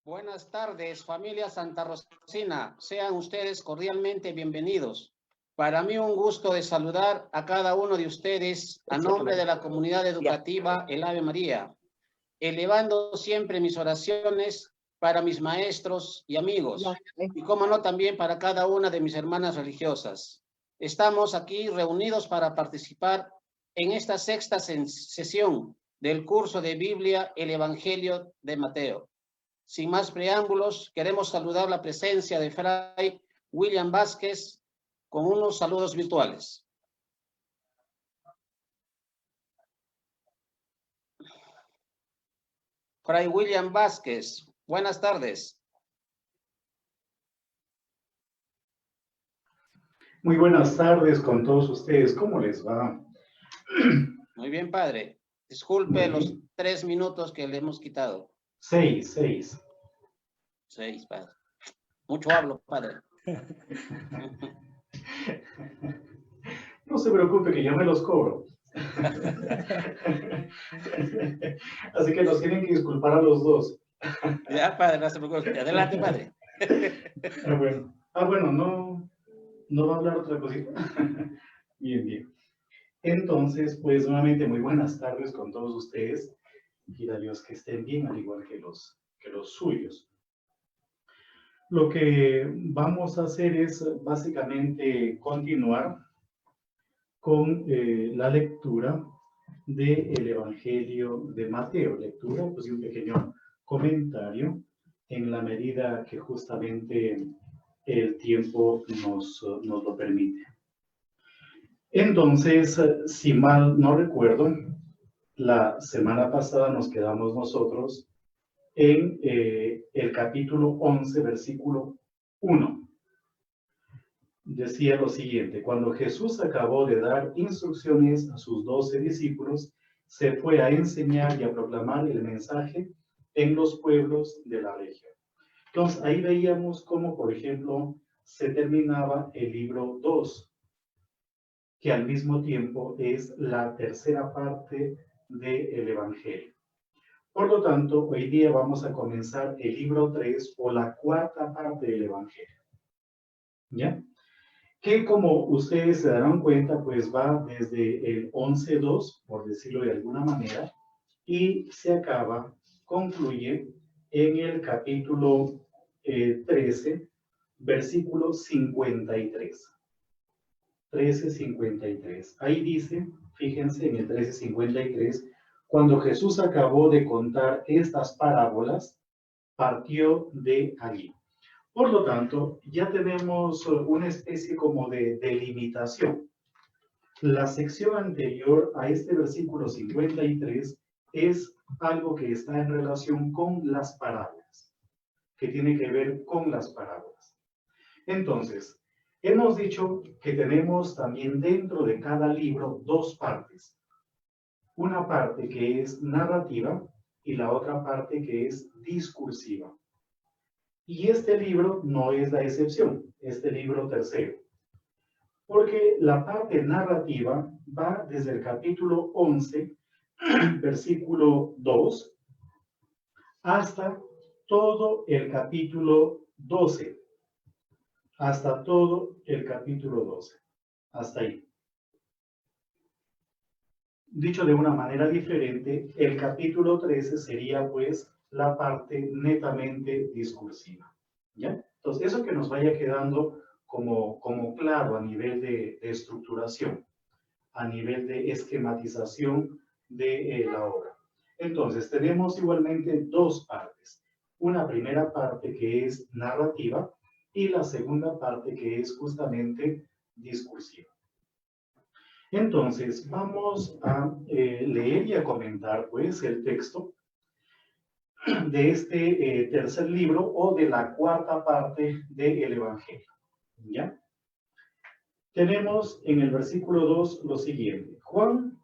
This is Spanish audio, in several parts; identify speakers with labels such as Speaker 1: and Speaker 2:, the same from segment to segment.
Speaker 1: Buenas tardes, familia Santa Rosina. Sean ustedes cordialmente bienvenidos. Para mí un gusto de saludar a cada uno de ustedes a nombre de la comunidad educativa El Ave María, elevando siempre mis oraciones para mis maestros y amigos, y como no también para cada una de mis hermanas religiosas. Estamos aquí reunidos para participar en esta sexta sesión del curso de Biblia, el Evangelio de Mateo. Sin más preámbulos, queremos saludar la presencia de Fray William Vázquez con unos saludos virtuales. Fray William Vázquez, buenas tardes.
Speaker 2: Muy buenas tardes con todos ustedes. ¿Cómo les va?
Speaker 1: Muy bien, padre. Disculpe los 3 minutos que le hemos quitado.
Speaker 2: 6.
Speaker 1: 6, padre. Mucho hablo, padre.
Speaker 2: No se preocupe que yo me los cobro. Así que nos tienen que disculpar a los dos.
Speaker 1: Ya, padre, no se preocupe. Adelante, padre.
Speaker 2: Bueno, no va a hablar otra cosita. Bien. Entonces, pues nuevamente muy buenas tardes con todos ustedes. Quiera Dios que estén bien, al igual que los suyos. Lo que vamos a hacer es básicamente continuar con la lectura del Evangelio de Mateo. Lectura, pues, y un pequeño comentario en la medida que justamente el tiempo nos lo permite. Entonces, si mal no recuerdo, la semana pasada nos quedamos nosotros en el capítulo 11, versículo 1. Decía lo siguiente: cuando Jesús acabó de dar instrucciones a sus 12 discípulos, se fue a enseñar y a proclamar el mensaje en los pueblos de la región. Entonces, ahí veíamos cómo, por ejemplo, se terminaba el libro 2, que al mismo tiempo es la tercera parte del Evangelio. Por lo tanto, hoy día vamos a comenzar el libro 3 o la cuarta parte del Evangelio. ¿Ya? Que como ustedes se darán cuenta, pues va desde el 11.2, por decirlo de alguna manera, y concluye en el capítulo 13, versículo 53. 13:53. Ahí dice, fíjense en el 13:53, cuando Jesús acabó de contar estas parábolas, partió de allí. Por lo tanto, ya tenemos una especie como de delimitación. La sección anterior a este versículo 53 es algo que está en relación con las parábolas, que tiene que ver con las parábolas. Entonces, hemos dicho que tenemos también dentro de cada libro dos partes. Una parte que es narrativa y la otra parte que es discursiva. Y este libro no es la excepción, este libro tercero. Porque la parte narrativa va desde el capítulo 11, versículo 2, hasta todo el capítulo 12. Hasta todo el capítulo 12. Hasta ahí. Dicho de una manera diferente, el capítulo 13 sería pues la parte netamente discursiva. ¿Ya? Entonces, eso que nos vaya quedando como claro a nivel de estructuración, a nivel de esquematización de la obra. Entonces, tenemos igualmente dos partes. Una primera parte que es narrativa y la segunda parte que es justamente discursiva. Entonces, vamos a leer y a comentar pues el texto de este tercer libro o de la cuarta parte del Evangelio. ¿Ya? Tenemos en el versículo 2 lo siguiente: Juan,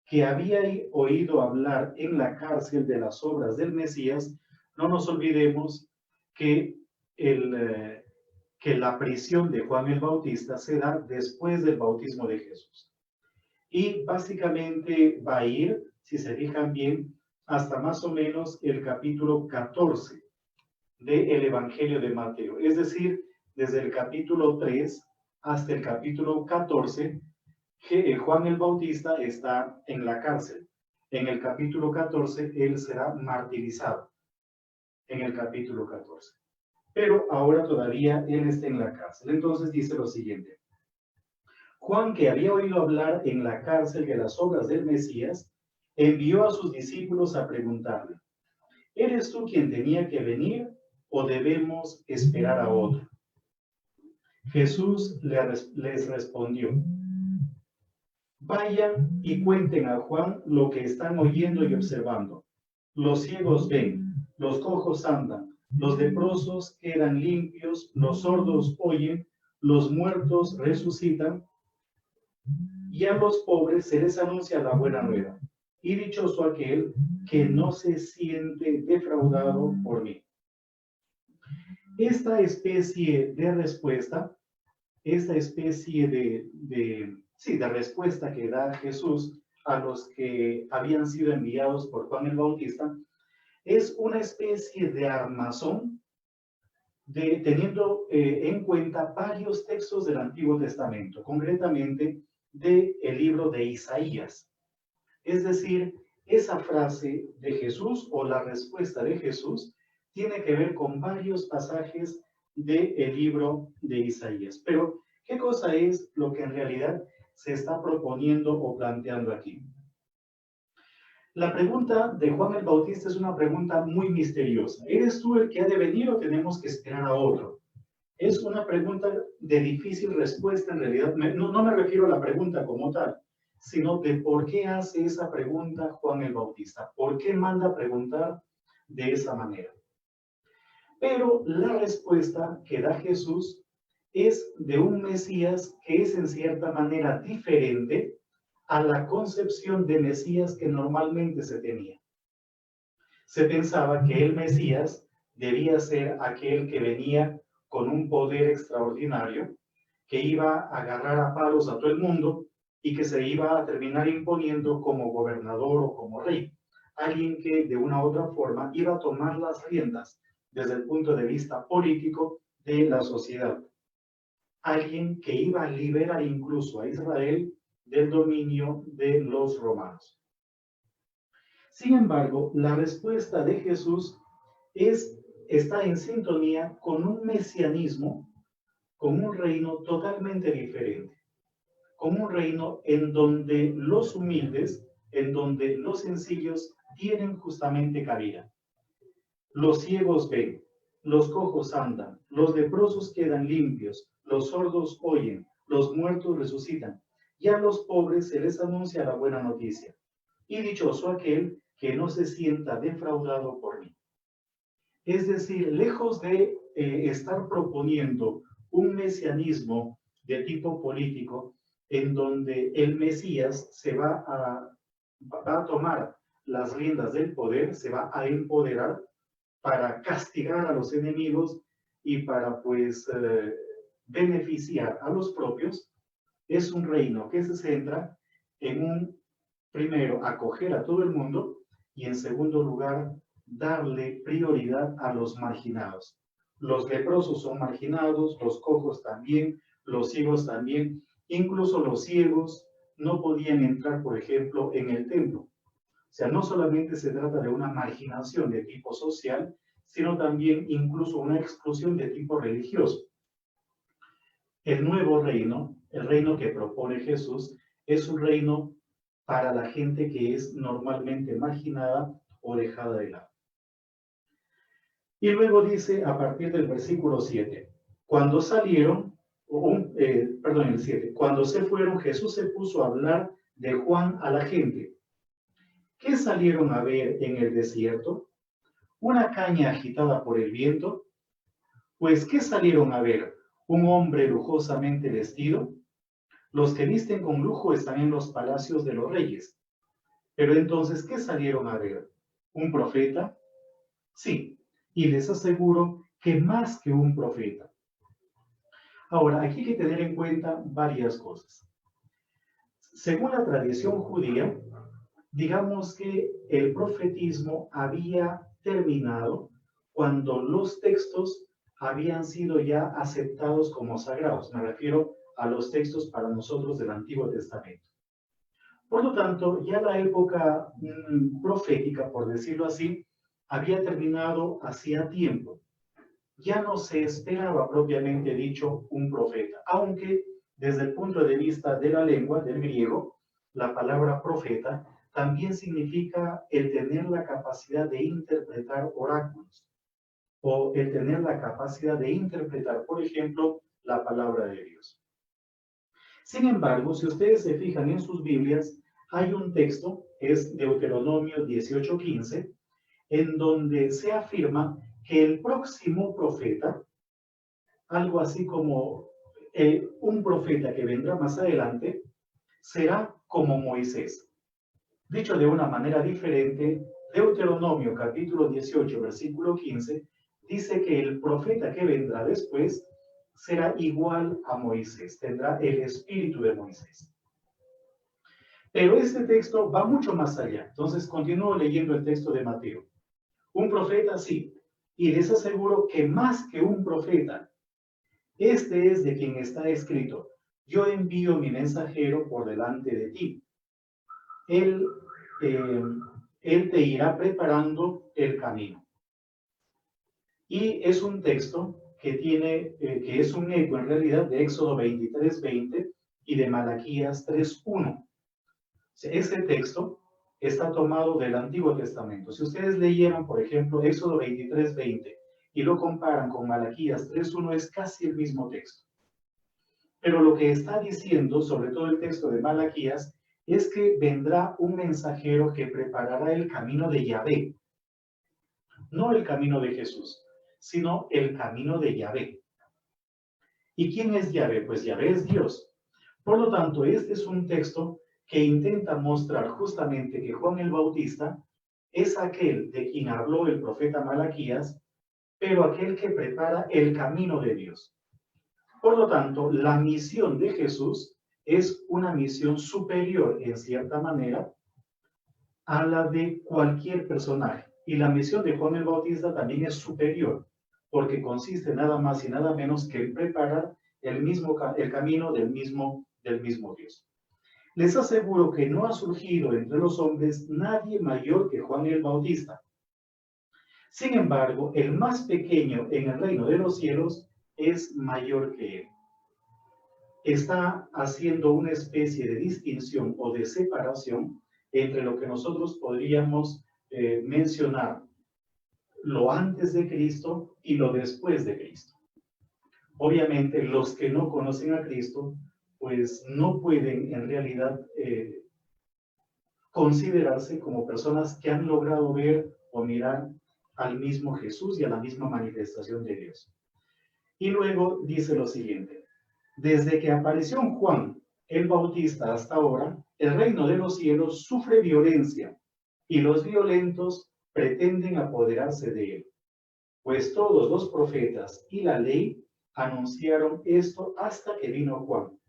Speaker 2: que había oído hablar en la cárcel de las obras del Mesías. No nos olvidemos que, que la prisión de Juan el Bautista se da después del bautismo de Jesús. Y básicamente va a ir, si se fijan bien, hasta más o menos el capítulo 14 del Evangelio de Mateo. Es decir, desde el capítulo 3 hasta el capítulo 14, Juan el Bautista está en la cárcel. En el capítulo 14, él será martirizado. En el capítulo 14. Pero ahora todavía él está en la cárcel. Entonces dice lo siguiente. Juan, que había oído hablar en la cárcel de las obras del Mesías, envió a sus discípulos a preguntarle, ¿eres tú quien tenía que venir o debemos esperar a otro? Jesús les respondió, vayan y cuenten a Juan lo que están oyendo y observando. Los ciegos ven, los cojos andan, los leprosos quedan limpios, los sordos oyen, los muertos resucitan, y a los pobres se les anuncia la buena nueva. Y dichoso aquel que no se siente defraudado por mí. Esta especie de respuesta, esta especie de respuesta que da Jesús a los que habían sido enviados por Juan el Bautista, es una especie de armazón teniendo en cuenta varios textos del Antiguo Testamento, concretamente del libro de Isaías. Es decir, esa frase de Jesús o la respuesta de Jesús tiene que ver con varios pasajes del libro de Isaías. Pero, ¿qué cosa es lo que en realidad se está proponiendo o planteando aquí? La pregunta de Juan el Bautista es una pregunta muy misteriosa. ¿Eres tú el que ha de venir o tenemos que esperar a otro? Es una pregunta de difícil respuesta en realidad. No me refiero a la pregunta como tal, sino de por qué hace esa pregunta Juan el Bautista. ¿Por qué manda preguntar de esa manera? Pero la respuesta que da Jesús es de un Mesías que es en cierta manera diferente a la concepción de Mesías que normalmente se tenía. Se pensaba que el Mesías debía ser aquel que venía con un poder extraordinario, que iba a agarrar a palos a todo el mundo y que se iba a terminar imponiendo como gobernador o como rey. Alguien que de una u otra forma iba a tomar las riendas desde el punto de vista político de la sociedad. Alguien que iba a liberar incluso a Israel del dominio de los romanos. Sin embargo, la respuesta de Jesús está en sintonía con un mesianismo, con un reino totalmente diferente, con un reino en donde los humildes, en donde los sencillos tienen justamente cabida. Los ciegos ven, los cojos andan, los leprosos quedan limpios, los sordos oyen, los muertos resucitan, y a los pobres se les anuncia la buena noticia. Y dichoso aquel que no se sienta defraudado por mí. Es decir, lejos de estar proponiendo un mesianismo de tipo político, en donde el Mesías va a tomar las riendas del poder, se va a empoderar para castigar a los enemigos y para beneficiar a los propios, es un reino que se centra en primero, acoger a todo el mundo y en segundo lugar, darle prioridad a los marginados. Los leprosos son marginados, los cojos también, los ciegos también, incluso los ciegos no podían entrar, por ejemplo, en el templo. O sea, no solamente se trata de una marginación de tipo social, sino también incluso una exclusión de tipo religioso. El nuevo reino, el reino que propone Jesús, es un reino para la gente que es normalmente marginada o dejada de lado. Y luego dice a partir del versículo 7, cuando salieron, el 7, cuando se fueron, Jesús se puso a hablar de Juan a la gente. ¿Qué salieron a ver en el desierto? ¿Una caña agitada por el viento? Pues, ¿qué salieron a ver? ¿Un hombre lujosamente vestido? Los que visten con lujo están en los palacios de los reyes. Pero entonces, ¿qué salieron a ver? ¿Un profeta? Sí, y les aseguro que más que un profeta. Ahora, aquí hay que tener en cuenta varias cosas. Según la tradición judía, digamos que el profetismo había terminado cuando los textos habían sido ya aceptados como sagrados. Me refiero a los textos para nosotros del Antiguo Testamento. Por lo tanto, ya la época profética, por decirlo así, había terminado hacía tiempo. Ya no se esperaba propiamente dicho un profeta, aunque desde el punto de vista de la lengua, del griego, la palabra profeta también significa el tener la capacidad de interpretar oráculos o el tener la capacidad de interpretar, por ejemplo, la palabra de Dios. Sin embargo, si ustedes se fijan en sus Biblias, hay un texto, es Deuteronomio 18:15, en donde se afirma que el próximo profeta, algo así como un profeta que vendrá más adelante, será como Moisés. Dicho de una manera diferente, Deuteronomio capítulo 18, versículo 15, dice que el profeta que vendrá después será igual a Moisés, tendrá el espíritu de Moisés. Pero este texto va mucho más allá. Entonces continúo leyendo el texto de Mateo. Un profeta, sí, y les aseguro que más que un profeta, este es de quien está escrito: yo envío mi mensajero por delante de ti. Él te irá preparando el camino. Y es un texto que tiene, que es un eco en realidad de Éxodo 23:20 y de Malaquías 3:1. Ese texto está tomado del Antiguo Testamento. Si ustedes leyeran, por ejemplo, Éxodo 23:20 y lo comparan con Malaquías 3:1, es casi el mismo texto. Pero lo que está diciendo, sobre todo el texto de Malaquías, es que vendrá un mensajero que preparará el camino de Yahvé. No el camino de Jesús, sino el camino de Yahvé. ¿Y quién es Yahvé? Pues Yahvé es Dios. Por lo tanto, este es un texto que intenta mostrar justamente que Juan el Bautista es aquel de quien habló el profeta Malaquías, pero aquel que prepara el camino de Dios. Por lo tanto, la misión de Jesús es una misión superior, en cierta manera, a la de cualquier personaje. Y la misión de Juan el Bautista también es superior, porque consiste nada más y nada menos que en preparar el camino del mismo Dios. Les aseguro que no ha surgido entre los hombres nadie mayor que Juan el Bautista. Sin embargo, el más pequeño en el reino de los cielos es mayor que él. Está haciendo una especie de distinción o de separación entre lo que nosotros podríamos mencionar lo antes de Cristo y lo después de Cristo. Obviamente, los que no conocen a Cristo, pues no pueden en realidad considerarse como personas que han logrado ver o mirar al mismo Jesús y a la misma manifestación de Dios. Y luego dice lo siguiente: desde que apareció en Juan el Bautista hasta ahora, el reino de los cielos sufre violencia y los violentos pretenden apoderarse de él. Pues todos los profetas y la ley anunciaron esto hasta que vino Juan.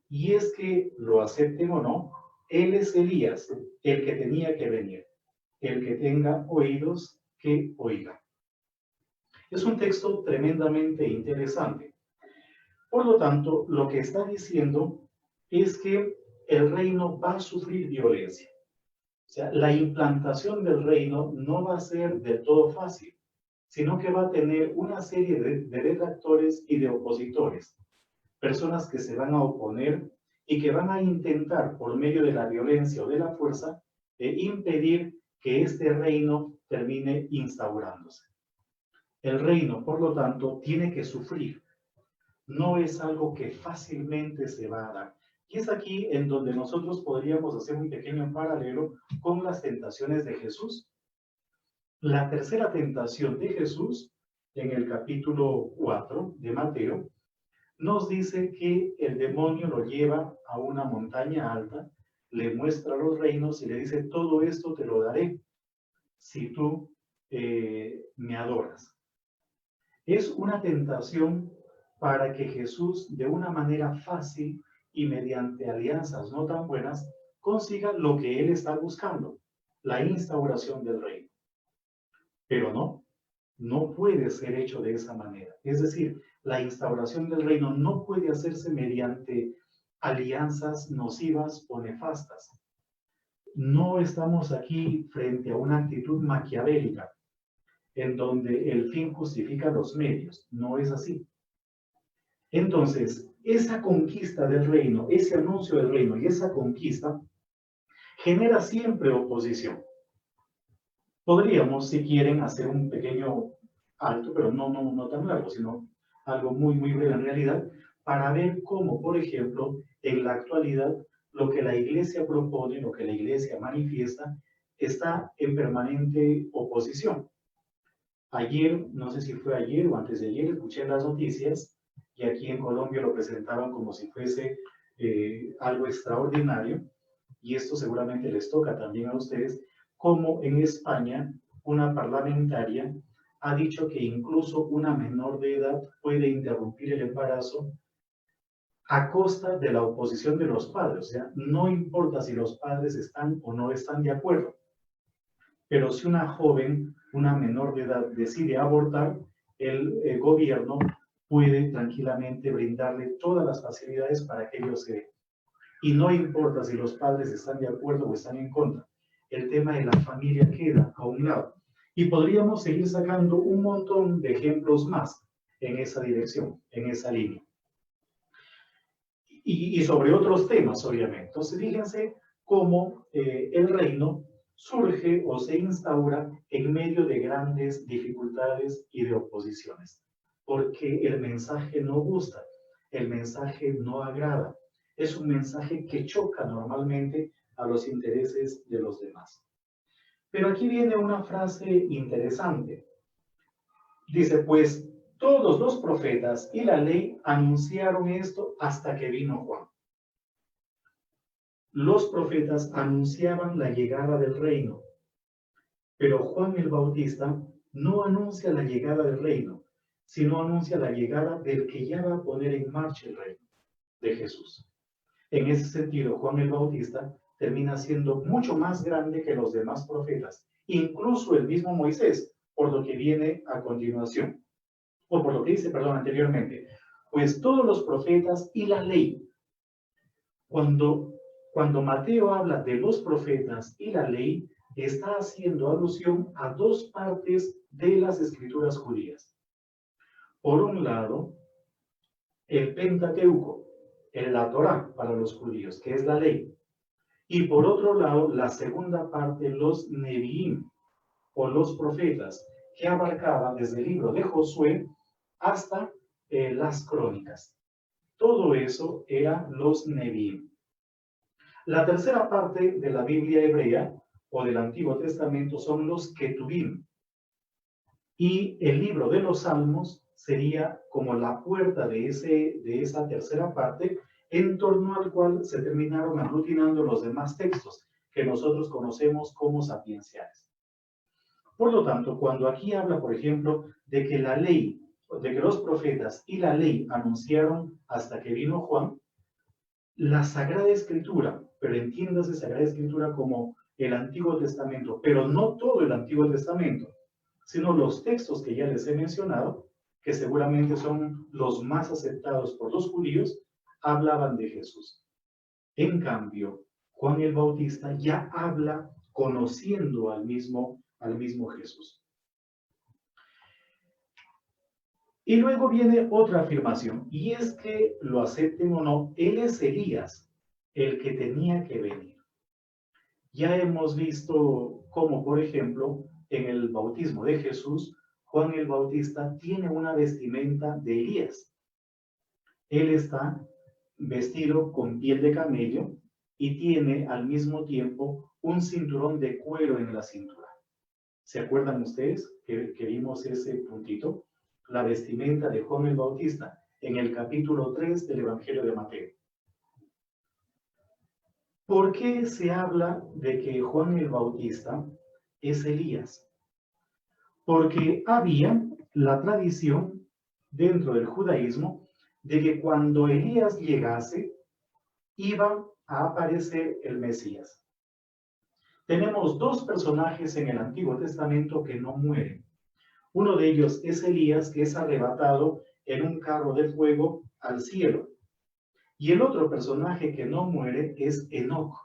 Speaker 2: Y es que, lo acepten o no, él es Elías, el que tenía que venir. El que tenga oídos, que oiga. Es un texto tremendamente interesante. Por lo tanto, lo que está diciendo es que el reino va a sufrir violencia. O sea, la implantación del reino no va a ser del todo fácil, sino que va a tener una serie de detractores y de opositores, personas que se van a oponer y que van a intentar, por medio de la violencia o de la fuerza, impedir que este reino termine instaurándose. El reino, por lo tanto, tiene que sufrir. No es algo que fácilmente se va a dar. Y es aquí en donde nosotros podríamos hacer un pequeño paralelo con las tentaciones de Jesús. La tercera tentación de Jesús, en el capítulo 4 de Mateo, nos dice que el demonio lo lleva a una montaña alta, le muestra los reinos y le dice: todo esto te lo daré si tú me adoras. Es una tentación para que Jesús, de una manera fácil y mediante alianzas no tan buenas, consiga lo que él está buscando, la instauración del reino. Pero no puede ser hecho de esa manera. Es decir, la instauración del reino no puede hacerse mediante alianzas nocivas o nefastas. No estamos aquí frente a una actitud maquiavélica, en donde el fin justifica los medios. No es así. Entonces, esa conquista del reino, ese anuncio del reino y esa conquista genera siempre oposición. Podríamos, si quieren, hacer un pequeño alto, pero no tan largo, sino algo muy breve en realidad, para ver cómo, por ejemplo, en la actualidad, lo que la Iglesia propone, lo que la Iglesia manifiesta, está en permanente oposición. Ayer, no sé si fue ayer o antes de ayer, escuché las noticias y aquí en Colombia lo presentaban como si fuese algo extraordinario, y esto seguramente les toca también a ustedes, como en España una parlamentaria ha dicho que incluso una menor de edad puede interrumpir el embarazo a costa de la oposición de los padres. O sea, no importa si los padres están o no están de acuerdo, pero si una joven, una menor de edad, decide abortar, el gobierno puede tranquilamente brindarle todas las facilidades para que ello se dé. Y no importa si los padres están de acuerdo o están en contra, el tema de la familia queda a un lado. Y podríamos seguir sacando un montón de ejemplos más en esa dirección, en esa línea. Y sobre otros temas, obviamente. Entonces, fíjense cómo el reino surge o se instaura en medio de grandes dificultades y de oposiciones, porque el mensaje no gusta, el mensaje no agrada, es un mensaje que choca normalmente a los intereses de los demás. Pero aquí viene una frase interesante. Dice, pues todos los profetas y la ley anunciaron esto hasta que vino Juan. Los profetas anunciaban la llegada del reino, pero Juan el Bautista no anuncia la llegada del reino, sino anuncia la llegada del que ya va a poner en marcha el reino, de Jesús. En ese sentido, Juan el Bautista termina siendo mucho más grande que los demás profetas, incluso el mismo Moisés, por lo que viene a continuación, o por lo que dice, perdón, anteriormente, pues todos los profetas y la ley. Cuando Mateo habla de los profetas y la ley, está haciendo alusión a dos partes de las escrituras judías. Por un lado, el Pentateuco, la Torá para los judíos, que es la ley. Y por otro lado, la segunda parte, los Neviim, o los profetas, que abarcaba desde el libro de Josué hasta las crónicas. Todo eso eran los Neviim. La tercera parte de la Biblia hebrea, o del Antiguo Testamento, son los Ketubim. Y el libro de los Salmos sería como la puerta de esa tercera parte, en torno al cual se terminaron aglutinando los demás textos, que nosotros conocemos como sapienciales. Por lo tanto, cuando aquí habla, por ejemplo, de que la ley, de que los profetas y la ley anunciaron hasta que vino Juan, la Sagrada Escritura, pero entiéndase Sagrada Escritura como el Antiguo Testamento, pero no todo el Antiguo Testamento, sino los textos que ya les he mencionado, que seguramente son los más aceptados por los judíos, hablaban de Jesús. En cambio, Juan el Bautista ya habla conociendo al mismo Jesús. Y luego viene otra afirmación, y es que, lo acepten o no, él es Elías, el que tenía que venir. Ya hemos visto cómo, por ejemplo, en el bautismo de Jesús, Juan el Bautista tiene una vestimenta de Elías. Él está vestido con piel de camello y tiene al mismo tiempo un cinturón de cuero en la cintura. ¿Se acuerdan ustedes que vimos ese puntito? La vestimenta de Juan el Bautista en el capítulo 3 del Evangelio de Mateo. ¿Por qué se habla de que Juan el Bautista es Elías? Porque había la tradición dentro del judaísmo de que cuando Elías llegase, iba a aparecer el Mesías. Tenemos dos personajes en el Antiguo Testamento que no mueren. Uno de ellos es Elías, que es arrebatado en un carro de fuego al cielo. Y el otro personaje que no muere es Enoc.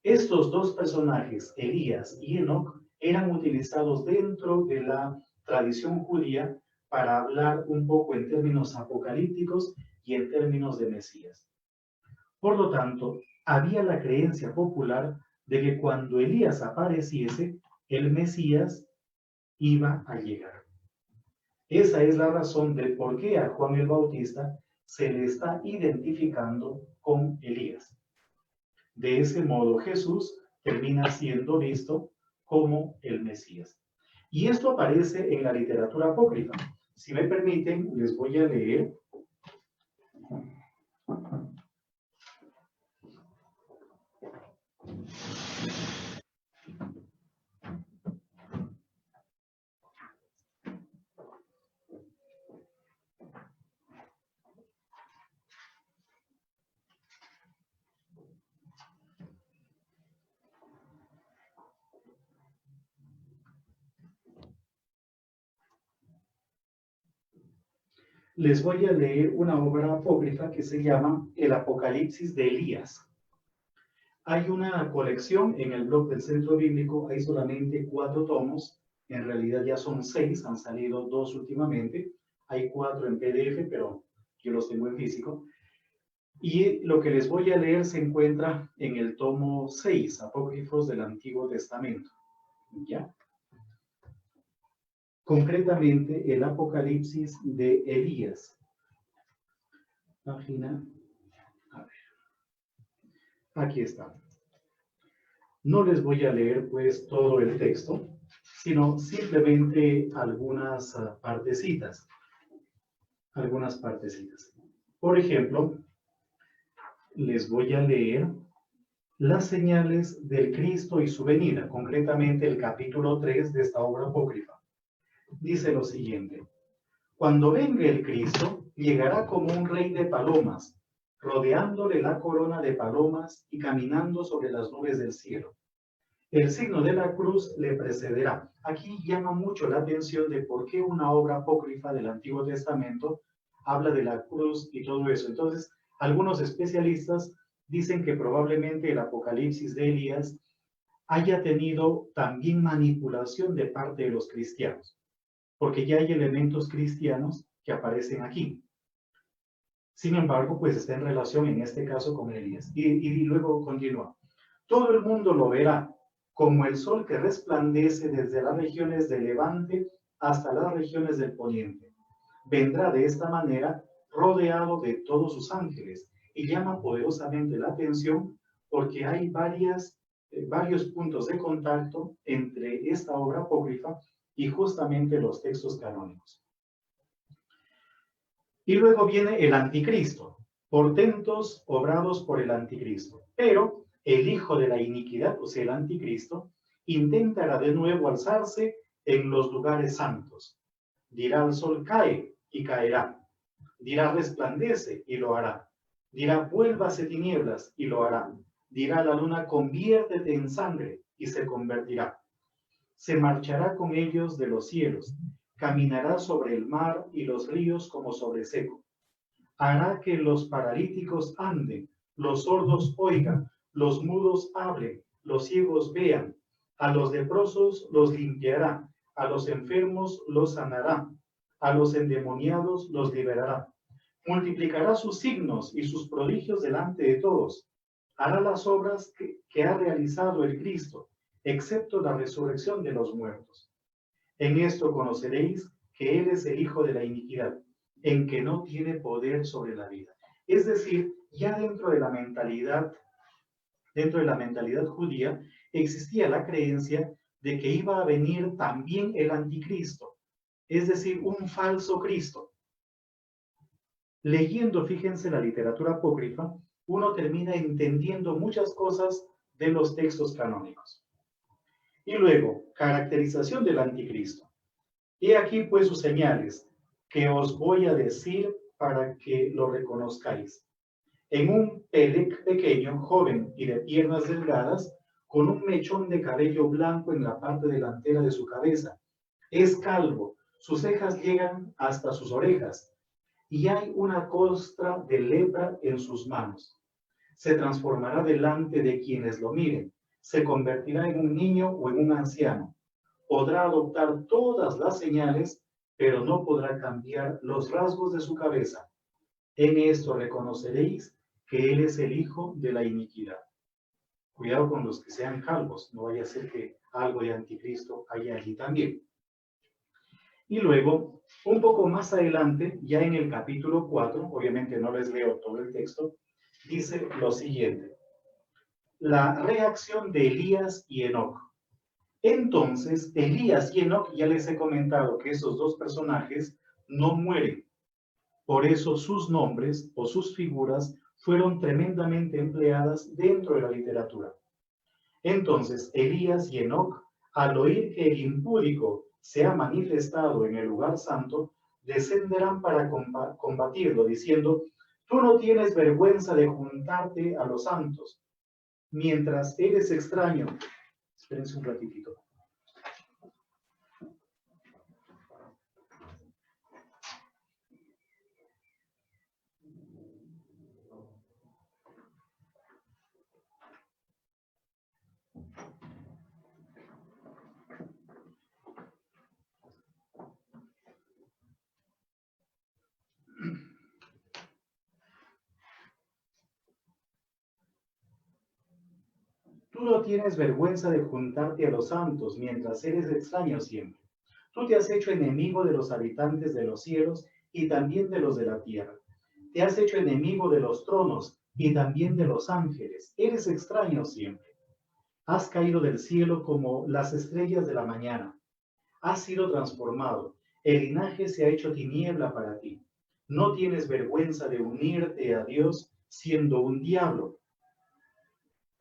Speaker 2: Estos dos personajes, Elías y Enoc, eran utilizados dentro de la tradición judía para hablar un poco en términos apocalípticos y en términos de Mesías. Por lo tanto, había la creencia popular de que cuando Elías apareciese, el Mesías iba a llegar. Esa es la razón de por qué a Juan el Bautista se le está identificando con Elías. De ese modo, Jesús termina siendo visto como el Mesías. Y esto aparece en la literatura apócrifa. Si me permiten, les voy a leer una obra apócrifa que se llama El Apocalipsis de Elías. Hay una colección en el blog del Centro Bíblico, hay solamente 4 tomos, en realidad ya son 6, han salido 2 últimamente, hay 4 en PDF, pero yo los tengo en físico. Y lo que les voy a leer se encuentra en el tomo 6, Apócrifos del Antiguo Testamento. ¿Ya? Concretamente, el Apocalipsis de Elías. Página, a ver, aquí está. No les voy a leer pues todo el texto, sino simplemente algunas partecitas. Algunas partecitas. Por ejemplo, les voy a leer las señales del Cristo y su venida, concretamente el capítulo 3 de esta obra apócrifa. Dice lo siguiente: cuando venga el Cristo, llegará como un rey de palomas, rodeándole la corona de palomas y caminando sobre las nubes del cielo. El signo de la cruz le precederá. Aquí llama mucho la atención de por qué una obra apócrifa del Antiguo Testamento habla de la cruz y todo eso. Entonces, algunos especialistas dicen que probablemente el Apocalipsis de Elías haya tenido también manipulación de parte de los cristianos, porque ya hay elementos cristianos que aparecen aquí. Sin embargo, pues está en relación en este caso con Elías. Y luego continúa. Todo el mundo lo verá, como el sol que resplandece desde las regiones del levante hasta las regiones del poniente. Vendrá de esta manera rodeado de todos sus ángeles, y llama poderosamente la atención porque hay varios puntos de contacto entre esta obra apócrifa y justamente los textos canónicos. Y luego viene el anticristo, portentos obrados por el anticristo. Pero el hijo de la iniquidad, o sea, el anticristo, intentará de nuevo alzarse en los lugares santos. Dirá al sol cae y caerá. Dirá resplandece y lo hará. Dirá vuélvase tinieblas y lo hará. Dirá la luna conviértete en sangre y se convertirá. Se marchará con ellos de los cielos. Caminará sobre el mar y los ríos como sobre seco. Hará que los paralíticos anden, los sordos oigan, los mudos hablen, los ciegos vean. A los leprosos los limpiará, a los enfermos los sanará, a los endemoniados los liberará. Multiplicará sus signos y sus prodigios delante de todos. Hará las obras que ha realizado el Cristo, excepto la resurrección de los muertos. En esto conoceréis que Él es el hijo de la iniquidad, en que no tiene poder sobre la vida. Es decir, ya dentro de la mentalidad judía, existía la creencia de que iba a venir también el anticristo, es decir, un falso Cristo. Leyendo, fíjense, la literatura apócrifa, uno termina entendiendo muchas cosas de los textos canónicos. Y luego, caracterización del anticristo. He aquí pues sus señales, que os voy a decir para que lo reconozcáis. En un pelec pequeño, joven y de piernas delgadas, con un mechón de cabello blanco en la parte delantera de su cabeza, Es calvo, sus cejas llegan hasta sus orejas, y hay una costra de lepra en sus manos. Se transformará delante de quienes lo miren, se convertirá en un niño o en un anciano. Podrá adoptar todas las señales, pero no podrá cambiar los rasgos de su cabeza. En esto reconoceréis que Él es el hijo de la iniquidad. Cuidado con los que sean calvos, no vaya a ser que algo de anticristo haya allí también. Y luego, un poco más adelante, ya en el capítulo 4, obviamente no les leo todo el texto, dice lo siguiente: la reacción de Elías y Enoc. Entonces, Elías y Enoc, ya les he comentado que esos dos personajes no mueren. Por eso sus nombres o sus figuras fueron tremendamente empleadas dentro de la literatura. Entonces, Elías y Enoc, al oír que el impúdico se ha manifestado en el lugar santo, descenderán para combatirlo, diciendo: tú no tienes vergüenza de juntarte a los santos, mientras eres extraño. Espérense un ratito. Tú no tienes vergüenza de juntarte a los santos, mientras eres extraño siempre. Tú te has hecho enemigo de los habitantes de los cielos y también de los de la tierra. Te has hecho enemigo de los tronos y también de los ángeles. Eres extraño siempre. Has caído del cielo como las estrellas de la mañana. Has sido transformado. El linaje se ha hecho tiniebla para ti. No tienes vergüenza de unirte a Dios siendo un diablo.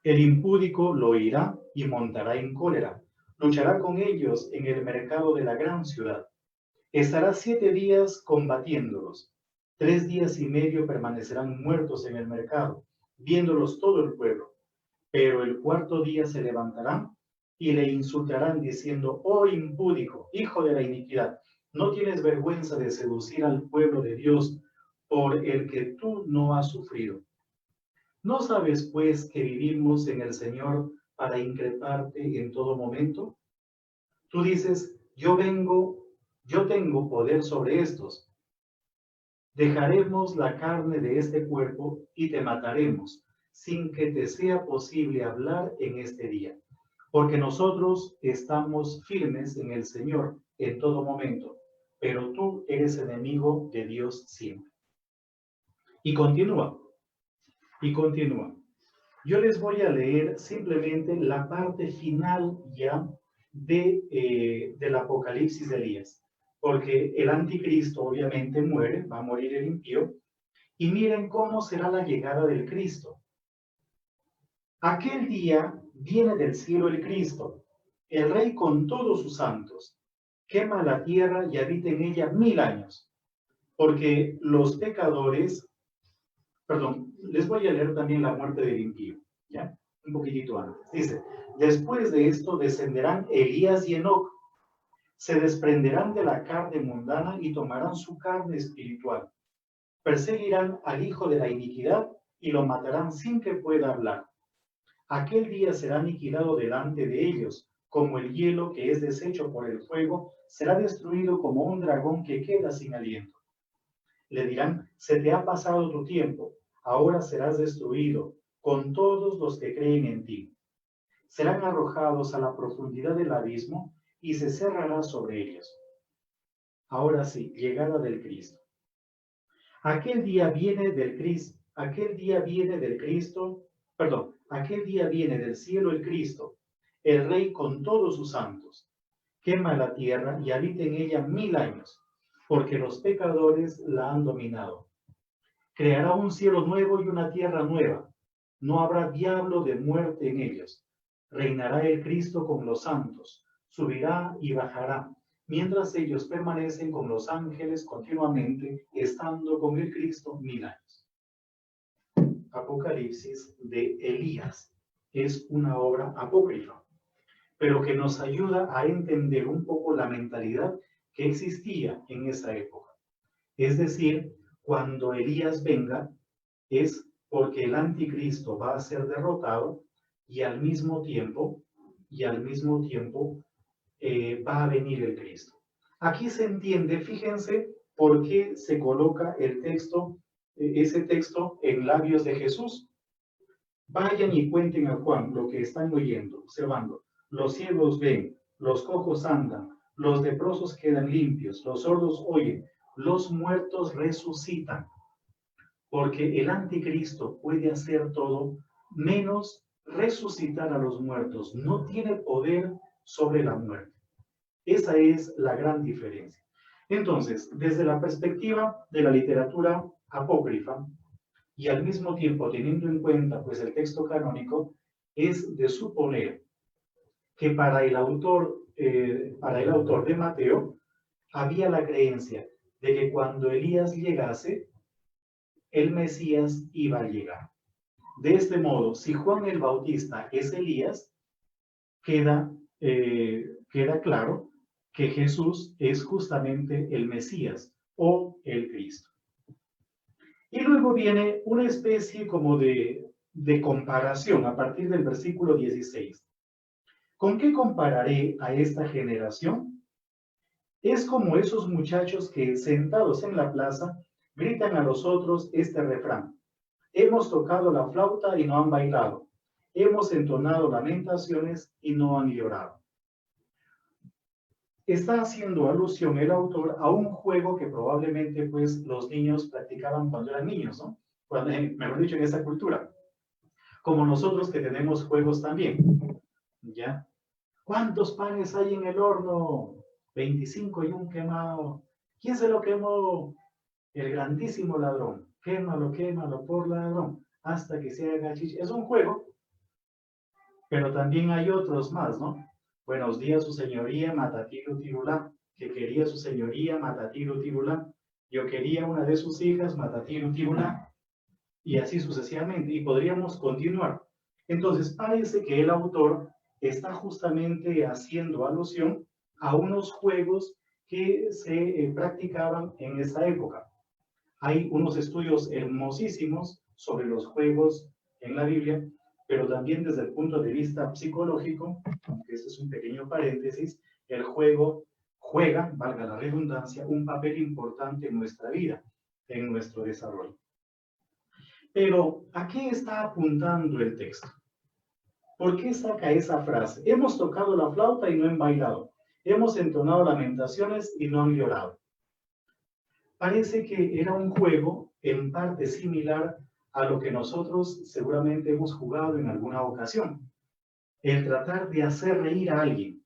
Speaker 2: El impúdico lo oirá y montará en cólera. Luchará con ellos en el mercado de la gran ciudad. Estará 7 días combatiéndolos. 3 días y medio permanecerán muertos en el mercado, viéndolos todo el pueblo. Pero el 4.º día se levantarán y le insultarán diciendo: oh impúdico, hijo de la iniquidad, ¿no tienes vergüenza de seducir al pueblo de Dios por el que tú no has sufrido? ¿No sabes, pues, que vivimos en el Señor para increparte en todo momento? Tú dices: yo tengo poder sobre estos. Dejaremos la carne de este cuerpo y te mataremos, sin que te sea posible hablar en este día, porque nosotros estamos firmes en el Señor en todo momento, pero tú eres enemigo de Dios siempre. Y continúa. Yo les voy a leer simplemente la parte final ya del Apocalipsis de Elías, porque el anticristo obviamente muere, va a morir el impío, y miren cómo será la llegada del Cristo. Aquel día viene del cielo el Cristo, el Rey con todos sus santos, quema la tierra y habita en ella 1000 años, porque los pecadores, les voy a leer también la muerte del impío, ¿ya? Un poquitito antes. Dice: después de esto descenderán Elías y Enoc, se desprenderán de la carne mundana y tomarán su carne espiritual. Perseguirán al hijo de la iniquidad y lo matarán sin que pueda hablar. Aquel día será aniquilado delante de ellos, como el hielo que es deshecho por el fuego, será destruido como un dragón que queda sin aliento. Le dirán: se te ha pasado tu tiempo, ahora serás destruido con todos los que creen en ti. Serán arrojados a la profundidad del abismo y se cerrará sobre ellos. Ahora sí, llegada del Cristo. Aquel día viene del cielo el Cristo, el Rey con todos sus santos. Quema la tierra y habita en ella 1000 años, porque los pecadores la han dominado. Creará un cielo nuevo y una tierra nueva. No habrá diablo de muerte en ellos. Reinará el Cristo con los santos. Subirá y bajará, mientras ellos permanecen con los ángeles continuamente, estando con el Cristo 1000 años. Apocalipsis de Elías. Es una obra apócrifa. pero que nos ayuda a entender un poco la mentalidad que existía en esa época. Es decir, cuando Elías venga, es porque el anticristo va a ser derrotado y al mismo tiempo, va a venir el Cristo. Aquí se entiende, fíjense, por qué se coloca el texto, ese texto en labios de Jesús. Vayan y cuenten a Juan lo que están oyendo, observando. Los ciegos ven, los cojos andan, los leprosos quedan limpios, los sordos oyen, los muertos resucitan. Porque el anticristo puede hacer todo menos resucitar a los muertos. No tiene poder sobre la muerte. Esa es la gran diferencia. Entonces, desde la perspectiva de la literatura apócrifa, y al mismo tiempo teniendo en cuenta pues el texto canónico, es de suponer que para el autor de Mateo había la creencia de que cuando Elías llegase, el Mesías iba a llegar. De este modo, si Juan el Bautista es Elías, queda claro que Jesús es justamente el Mesías o el Cristo. Y luego viene una especie como de comparación a partir del versículo 16. ¿Con qué compararé a esta generación? Es como esos muchachos que sentados en la plaza gritan a los otros este refrán: hemos tocado la flauta y no han bailado, hemos entonado lamentaciones y no han llorado. Está haciendo alusión el autor a un juego que probablemente pues los niños practicaban cuando eran niños, ¿no? Mejor dicho, en esa cultura. Como nosotros que tenemos juegos también, ¿ya? ¿Cuántos panes hay en el horno? 25 y un quemado. ¿Quién se lo quemó? El grandísimo ladrón. Quémalo, quémalo por ladrón, hasta que se haga chicha. Es un juego, pero también hay otros más, ¿no? Buenos días, su señoría, matatiru tirulá. Que quería su señoría, matatiru tirulá. Yo quería una de sus hijas, matatiru tirulá. Y así sucesivamente. Y podríamos continuar. Entonces, parece que el autor está justamente haciendo alusión a unos juegos que se practicaban en esa época. Hay unos estudios hermosísimos sobre los juegos en la Biblia, pero también desde el punto de vista psicológico, aunque este es un pequeño paréntesis, el juego juega, valga la redundancia, un papel importante en nuestra vida, en nuestro desarrollo. Pero, ¿a qué está apuntando el texto? ¿Por qué saca esa frase? Hemos tocado la flauta y no han bailado. Hemos entonado lamentaciones y no han llorado. Parece que era un juego en parte similar a lo que nosotros seguramente hemos jugado en alguna ocasión. El tratar de hacer reír a alguien.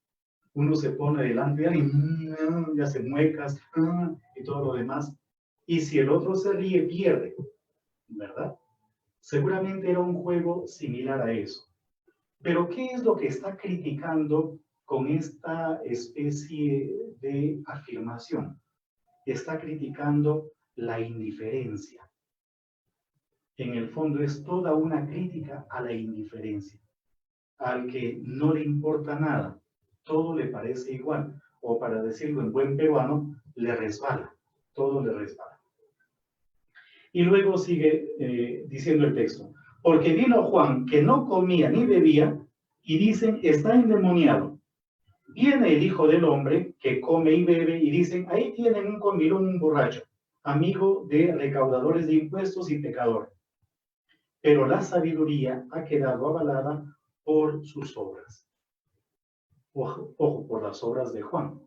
Speaker 2: Uno se pone delante de alguien, ya se muecas y todo lo demás. Y si el otro se ríe, pierde, ¿verdad? Seguramente era un juego similar a eso. Pero ¿qué es lo que está criticando con esta especie de afirmación? Está criticando la indiferencia. En el fondo es toda una crítica a la indiferencia, al que no le importa nada, todo le parece igual, o para decirlo en buen peruano, le resbala, todo le resbala. Y luego sigue diciendo el texto: porque vino Juan, que no comía ni bebía, y dicen, está endemoniado. Viene el Hijo del Hombre, que come y bebe, y dicen, ahí tienen un comilón, un borracho, amigo de recaudadores de impuestos y pecador. Pero la sabiduría ha quedado avalada por sus obras. Ojo, por las obras de Juan.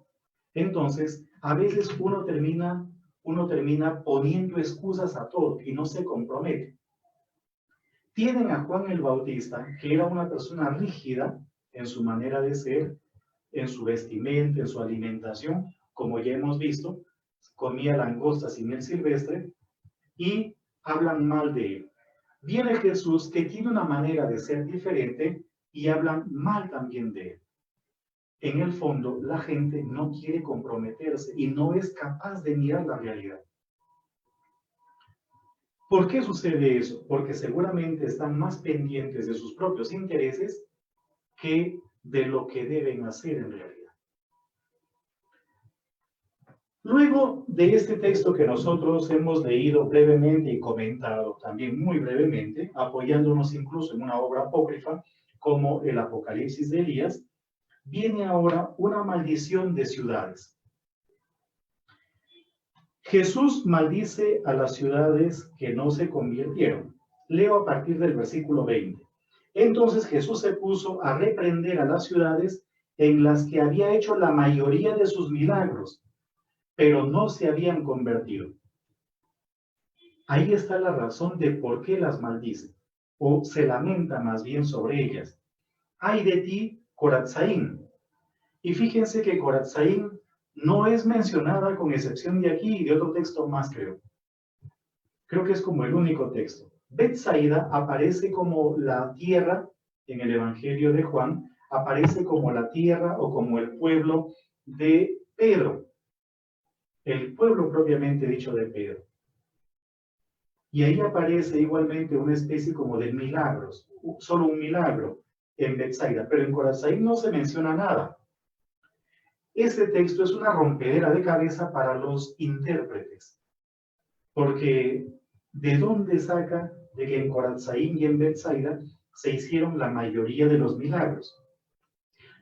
Speaker 2: Entonces, a veces uno termina poniendo excusas a todo y no se compromete. Tienen a Juan el Bautista, que era una persona rígida en su manera de ser, en su vestimenta, en su alimentación, como ya hemos visto, comía langostas y miel silvestre, y hablan mal de él. Viene Jesús, que tiene una manera de ser diferente, y hablan mal también de él. En el fondo, la gente no quiere comprometerse y no es capaz de mirar la realidad. ¿Por qué sucede eso? Porque seguramente están más pendientes de sus propios intereses que de lo que deben hacer en realidad. Luego de este texto que nosotros hemos leído brevemente y comentado también muy brevemente, apoyándonos incluso en una obra apócrifa como el Apocalipsis de Elías, viene ahora una maldición de ciudades. Jesús maldice a las ciudades que no se convirtieron. Leo a partir del versículo 20. Entonces Jesús se puso a reprender a las ciudades en las que había hecho la mayoría de sus milagros, pero no se habían convertido. Ahí está la razón de por qué las maldice, o se lamenta más bien sobre ellas. ¡Ay de ti, Corazzaín! Y fíjense que Corazzaín no es mencionada con excepción de aquí y de otro texto más, creo. Creo que es como el único texto. Betsaida aparece como la tierra, en el Evangelio de Juan, aparece como la tierra o como el pueblo de Pedro. El pueblo propiamente dicho de Pedro. Y ahí aparece igualmente una especie como de milagros, solo un milagro en Betsaida, pero en Corazzaín no se menciona nada. Este texto es una rompedera de cabeza para los intérpretes, porque ¿de dónde saca de que en Corazzaín y en Betsaida se hicieron la mayoría de los milagros?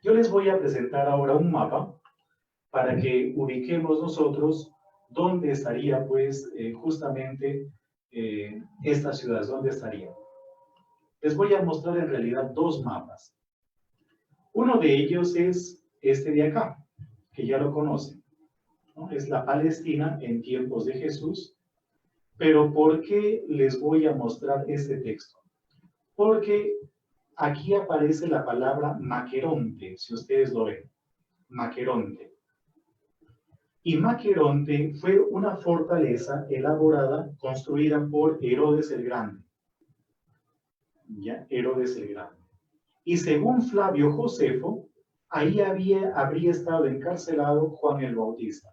Speaker 2: Yo les voy a presentar ahora un mapa para que ubiquemos nosotros dónde estaría, pues, justamente estas ciudades, dónde estarían. Les voy a mostrar en realidad dos mapas. Uno de ellos es este de acá, que ya lo conocen, ¿no? Es la Palestina en tiempos de Jesús. Pero ¿por qué les voy a mostrar este texto? Porque aquí aparece la palabra Maqueronte, si ustedes lo ven. Maqueronte. Y Maqueronte fue una fortaleza elaborada, construida por Herodes el Grande. ¿Ya? Herodes el Grande. Y según Flavio Josefo, ahí habría estado encarcelado Juan el Bautista.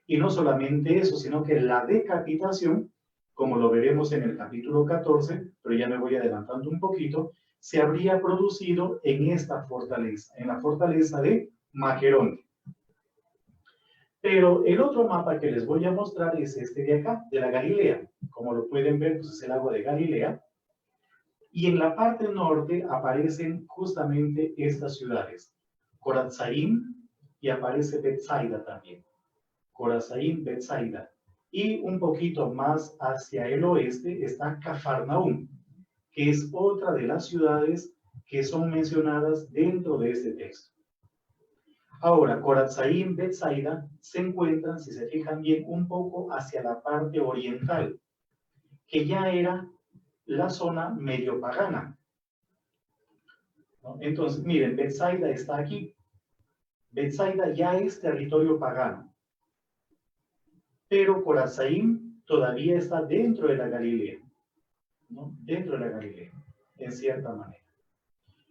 Speaker 2: Y no solamente eso, sino que la decapitación, como lo veremos en el capítulo 14, pero ya me voy adelantando un poquito, se habría producido en esta fortaleza, en la fortaleza de Maqueronte. Pero el otro mapa que les voy a mostrar es este de acá, de la Galilea. Como lo pueden ver, pues es el lago de Galilea. Y en la parte norte aparecen justamente estas ciudades, Corazzaín, y aparece Betsaida también. Corazzaín, Betsaida. Y un poquito más hacia el oeste está Cafarnaúm, que es otra de las ciudades que son mencionadas dentro de este texto. Ahora, Corazzaín, Betsaida se encuentran, si se fijan bien, un poco hacia la parte oriental, que ya era la zona medio pagana, ¿no? Entonces, miren, Betsaida está aquí. Betsaida ya es territorio pagano, pero Corazzaín todavía está dentro de la Galilea, ¿no? Dentro de la Galilea, en cierta manera.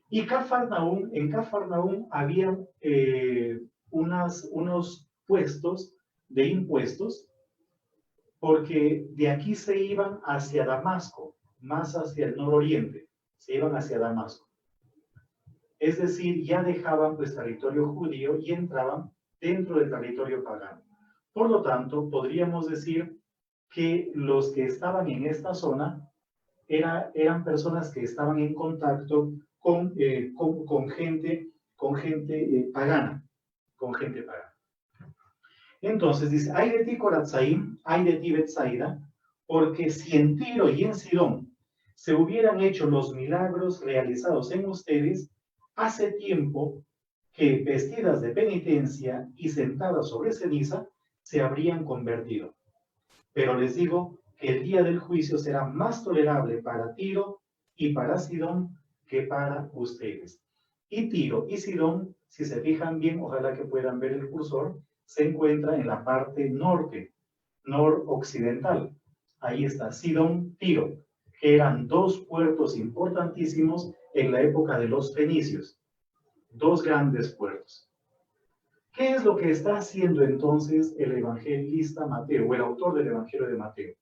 Speaker 2: Y Cafarnaúm, en Cafarnaúm había unos puestos de impuestos, porque de aquí se iban hacia Damasco, más hacia el nororiente, se iban hacia Damasco. Es decir, ya dejaban pues territorio judío y entraban dentro del territorio pagano. Por lo tanto, podríamos decir que los que estaban en esta zona eran personas que estaban en contacto con gente pagana, con gente pagana. Entonces dice, ay de ti Corazzaín, ay de ti Betsaida, porque si en Tiro y en Sidón se hubieran hecho los milagros realizados en ustedes, hace tiempo que vestidas de penitencia y sentadas sobre ceniza, se habrían convertido. Pero les digo que el día del juicio será más tolerable para Tiro y para Sidón que para ustedes. Y Tiro y Sidón, si se fijan bien, ojalá que puedan ver el cursor, se encuentra en la parte norte, noroccidental. Ahí está Sidón, Tiro, que eran dos puertos importantísimos en la época de los fenicios. Dos grandes puertos. ¿Qué es lo que está haciendo entonces el evangelista Mateo, o el autor del Evangelio de Mateo?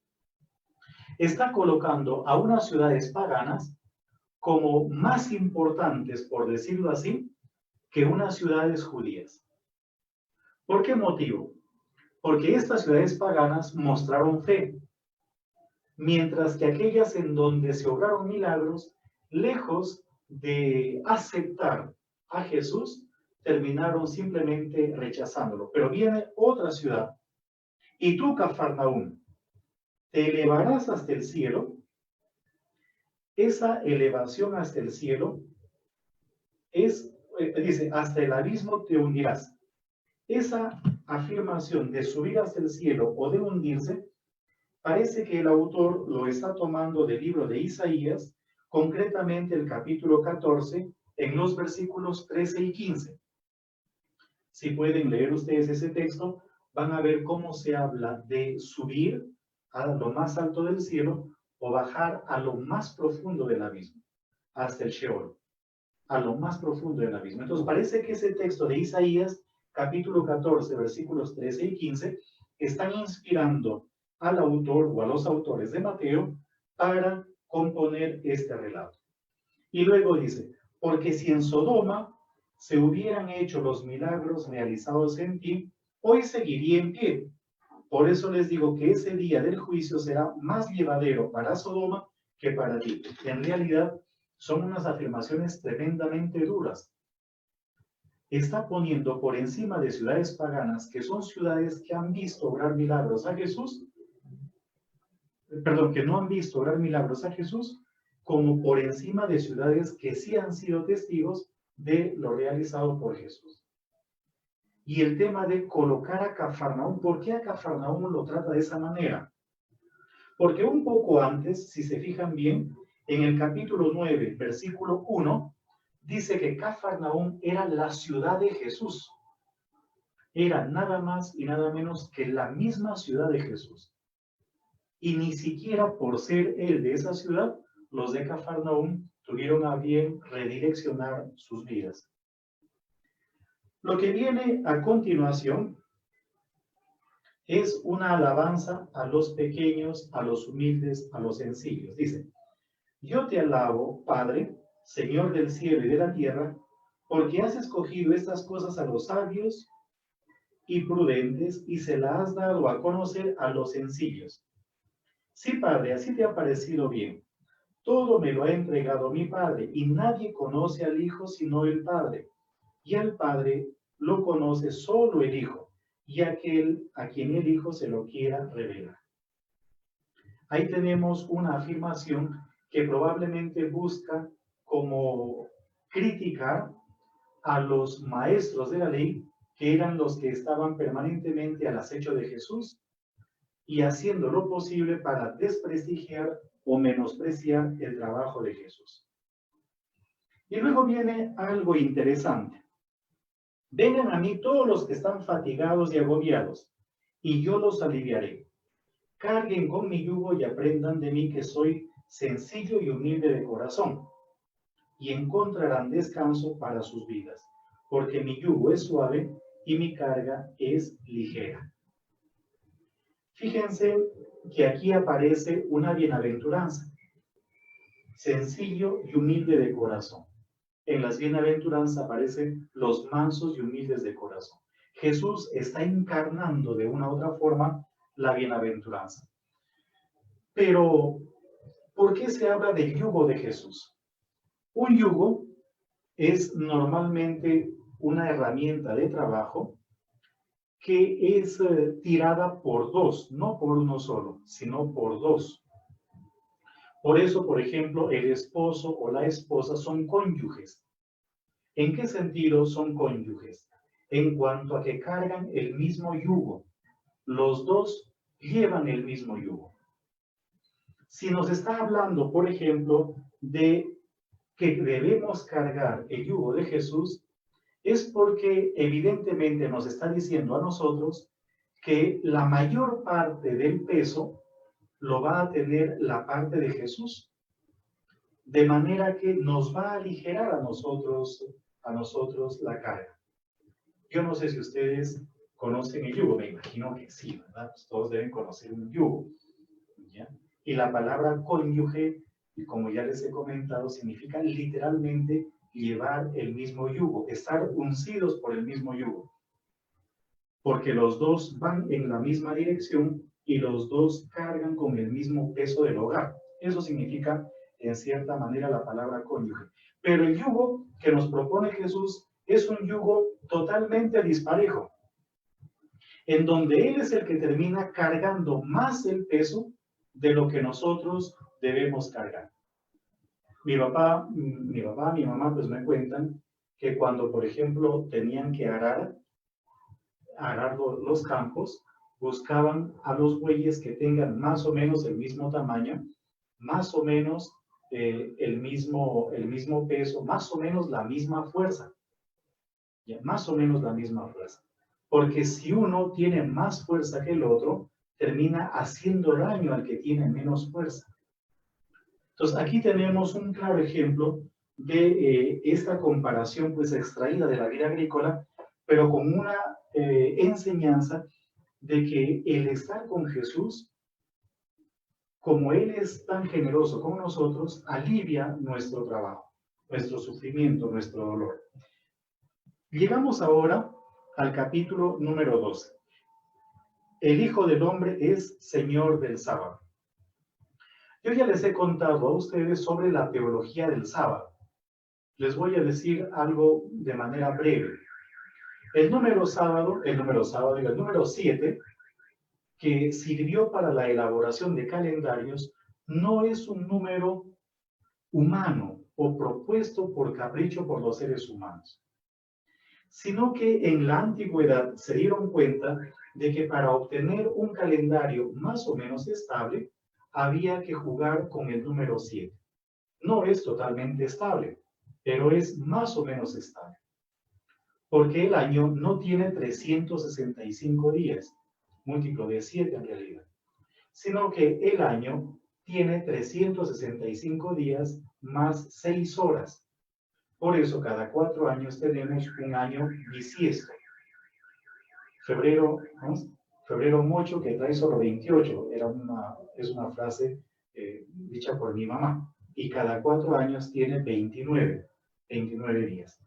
Speaker 2: Está colocando a unas ciudades paganas como más importantes, por decirlo así, que unas ciudades judías. ¿Por qué motivo? Porque estas ciudades paganas mostraron fe, mientras que aquellas en donde se obraron milagros, lejos de aceptar a Jesús, terminaron simplemente rechazándolo. Pero viene otra ciudad, y tú, Cafarnaúm, te elevarás hasta el cielo. Esa elevación hasta el cielo dice, hasta el abismo te hundirás. Esa afirmación de subir hasta el cielo o de hundirse, parece que el autor lo está tomando del libro de Isaías, concretamente el capítulo 14, en los versículos 13 y 15. Si pueden leer ustedes ese texto, van a ver cómo se habla de subir a lo más alto del cielo o bajar a lo más profundo del abismo, hasta el Sheol, a lo más profundo del abismo. Entonces parece que ese texto de Isaías, capítulo 14, versículos 13 y 15, están inspirando al autor o a los autores de Mateo para componer este relato. Y luego dice, porque si en Sodoma se hubieran hecho los milagros realizados en ti, hoy seguiría en pie. Por eso les digo que ese día del juicio será más llevadero para Sodoma que para ti. En realidad, son unas afirmaciones tremendamente duras. Está poniendo por encima de ciudades paganas, que son ciudades que han visto obrar milagros a Jesús, que no han visto obrar milagros a Jesús, como por encima de ciudades que sí han sido testigos de lo realizado por Jesús. Y el tema de colocar a Cafarnaúm, ¿por qué a Cafarnaúm lo trata de esa manera? Porque un poco antes, si se fijan bien, en el capítulo 9, versículo 1, dice que Cafarnaúm era la ciudad de Jesús. Era nada más y nada menos que la misma ciudad de Jesús. Y ni siquiera por ser él de esa ciudad, los de Cafarnaúm tuvieron a bien redireccionar sus vidas. Lo que viene a continuación es una alabanza a los pequeños, a los humildes, a los sencillos. Dice, yo te alabo, Padre, Señor del cielo y de la tierra, porque has escogido estas cosas a los sabios y prudentes y se las has dado a conocer a los sencillos. Sí, Padre, así te ha parecido bien. Todo me lo ha entregado mi Padre, y nadie conoce al Hijo sino el Padre. Y al Padre lo conoce solo el Hijo, y aquel a quien el Hijo se lo quiera revelar. Ahí tenemos una afirmación que probablemente busca como criticar a los maestros de la ley, que eran los que estaban permanentemente al acecho de Jesús y haciendo lo posible para desprestigiar o menospreciar el trabajo de Jesús. Y luego viene algo interesante. Vengan a mí todos los que están fatigados y agobiados, y yo los aliviaré. Carguen con mi yugo y aprendan de mí que soy sencillo y humilde de corazón, y encontrarán descanso para sus vidas, porque mi yugo es suave y mi carga es ligera. Fíjense que aquí aparece una bienaventuranza, sencillo y humilde de corazón. En las bienaventuranzas aparecen los mansos y humildes de corazón. Jesús está encarnando de una u otra forma la bienaventuranza. Pero, ¿por qué se habla del yugo de Jesús? Un yugo es normalmente una herramienta de trabajo que es tirada por dos, no por uno solo, sino por dos. Por eso, por ejemplo, el esposo o la esposa son cónyuges. ¿En qué sentido son cónyuges? En cuanto a que cargan el mismo yugo. Los dos llevan el mismo yugo. Si nos está hablando, por ejemplo, de que debemos cargar el yugo de Jesús, es porque evidentemente nos está diciendo a nosotros que la mayor parte del peso lo va a tener la parte de Jesús, de manera que nos va a aligerar a nosotros la carga. Yo no sé si ustedes conocen el yugo, me imagino que sí, ¿verdad? Pues todos deben conocer un yugo, ¿ya? Y la palabra cónyuge, como ya les he comentado, significa literalmente llevar el mismo yugo, estar uncidos por el mismo yugo, porque los dos van en la misma dirección y los dos cargan con el mismo peso del hogar. Eso significa, en cierta manera, la palabra cónyuge. Pero el yugo que nos propone Jesús es un yugo totalmente disparejo, en donde Él es el que termina cargando más el peso de lo que nosotros debemos cargar. Mi papá, mi mamá, pues me cuentan que cuando, por ejemplo, tenían que arar los campos, buscaban a los bueyes que tengan más o menos el mismo tamaño, más o menos el mismo peso, más o menos la misma fuerza. Ya, más o menos la misma fuerza. Porque si uno tiene más fuerza que el otro, termina haciendo daño al que tiene menos fuerza. Entonces, aquí tenemos un claro ejemplo de esta comparación pues extraída de la vida agrícola, pero con una enseñanza de que el estar con Jesús, como Él es tan generoso con nosotros, alivia nuestro trabajo, nuestro sufrimiento, nuestro dolor. Llegamos ahora al capítulo número 12. El Hijo del Hombre es Señor del sábado. Yo ya les he contado a ustedes sobre la teología del sábado. Les voy a decir algo de manera breve. El número 7, que sirvió para la elaboración de calendarios, no es un número humano o propuesto por capricho por los seres humanos, sino que en la antigüedad se dieron cuenta de que para obtener un calendario más o menos estable, había que jugar con el número 7. No es totalmente estable, pero es más o menos estable. Porque el año no tiene 365 días, múltiplo de 7 en realidad, sino que el año tiene 365 días más 6 horas. Por eso cada 4 años tenemos un año bisiesto. Febrero 8 que trae solo 28, es una frase dicha por mi mamá. Y cada 4 años tiene 29 días.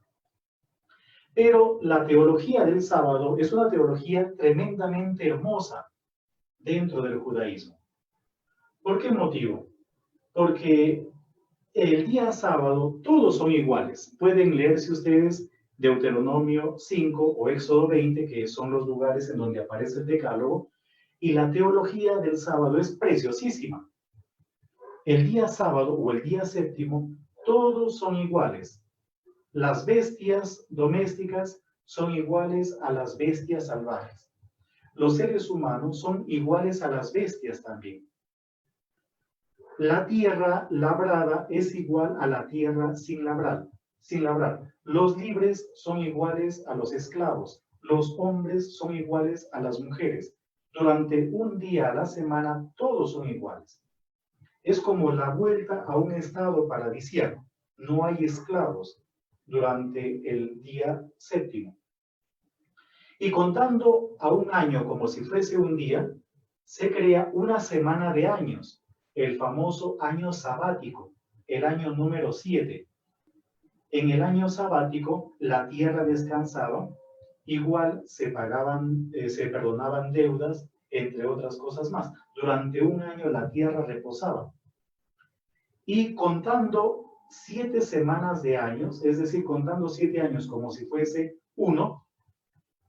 Speaker 2: Pero la teología del sábado es una teología tremendamente hermosa dentro del judaísmo. ¿Por qué motivo? Porque el día sábado todos son iguales. Pueden leerse ustedes Deuteronomio 5 o Éxodo 20, que son los lugares en donde aparece el decálogo, y la teología del sábado es preciosísima. El día sábado o el día séptimo, todos son iguales. Las bestias domésticas son iguales a las bestias salvajes. Los seres humanos son iguales a las bestias también. La tierra labrada es igual a la tierra sin labrar. Los libres son iguales a los esclavos. Los hombres son iguales a las mujeres. Durante un día a la semana, todos son iguales. Es como la vuelta a un estado paradisíaco. No hay esclavos durante el día séptimo. Y contando a un año como si fuese un día, se crea una semana de años, el famoso año sabático, el año número 7. En el año sabático, la tierra descansaba, igual se perdonaban deudas, entre otras cosas más. Durante un año la tierra reposaba. Y contando 7 semanas de años, es decir, contando 7 años como si fuese uno,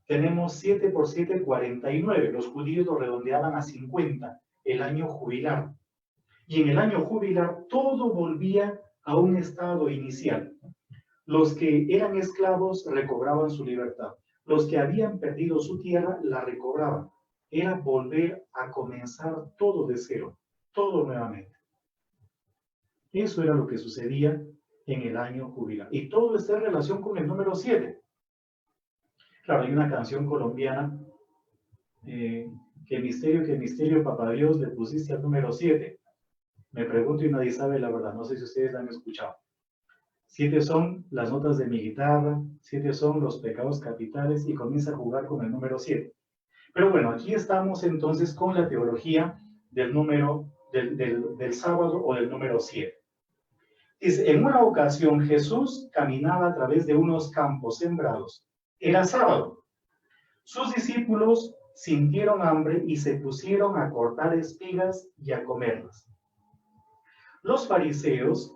Speaker 2: tenemos 7 por 7, 49. Los judíos lo redondeaban a 50, el año jubilar. Y en el año jubilar todo volvía a un estado inicial. Los que eran esclavos recobraban su libertad. Los que habían perdido su tierra la recobraban. Era volver a comenzar todo de cero, todo nuevamente. Eso era lo que sucedía en el año jubilar. Y todo está en relación con el número 7. Claro, hay una canción colombiana, que misterio, papá Dios, le pusiste al número 7. Me pregunto y nadie sabe la verdad, no sé si ustedes la han escuchado. 7 son las notas de mi guitarra, 7 son los pecados capitales y comienza a jugar con el número 7. Pero bueno, aquí estamos entonces con la teología del número del sábado o del número 7. Dice, en una ocasión Jesús caminaba a través de unos campos sembrados. Era sábado. Sus discípulos sintieron hambre y se pusieron a cortar espigas y a comerlas. Los fariseos,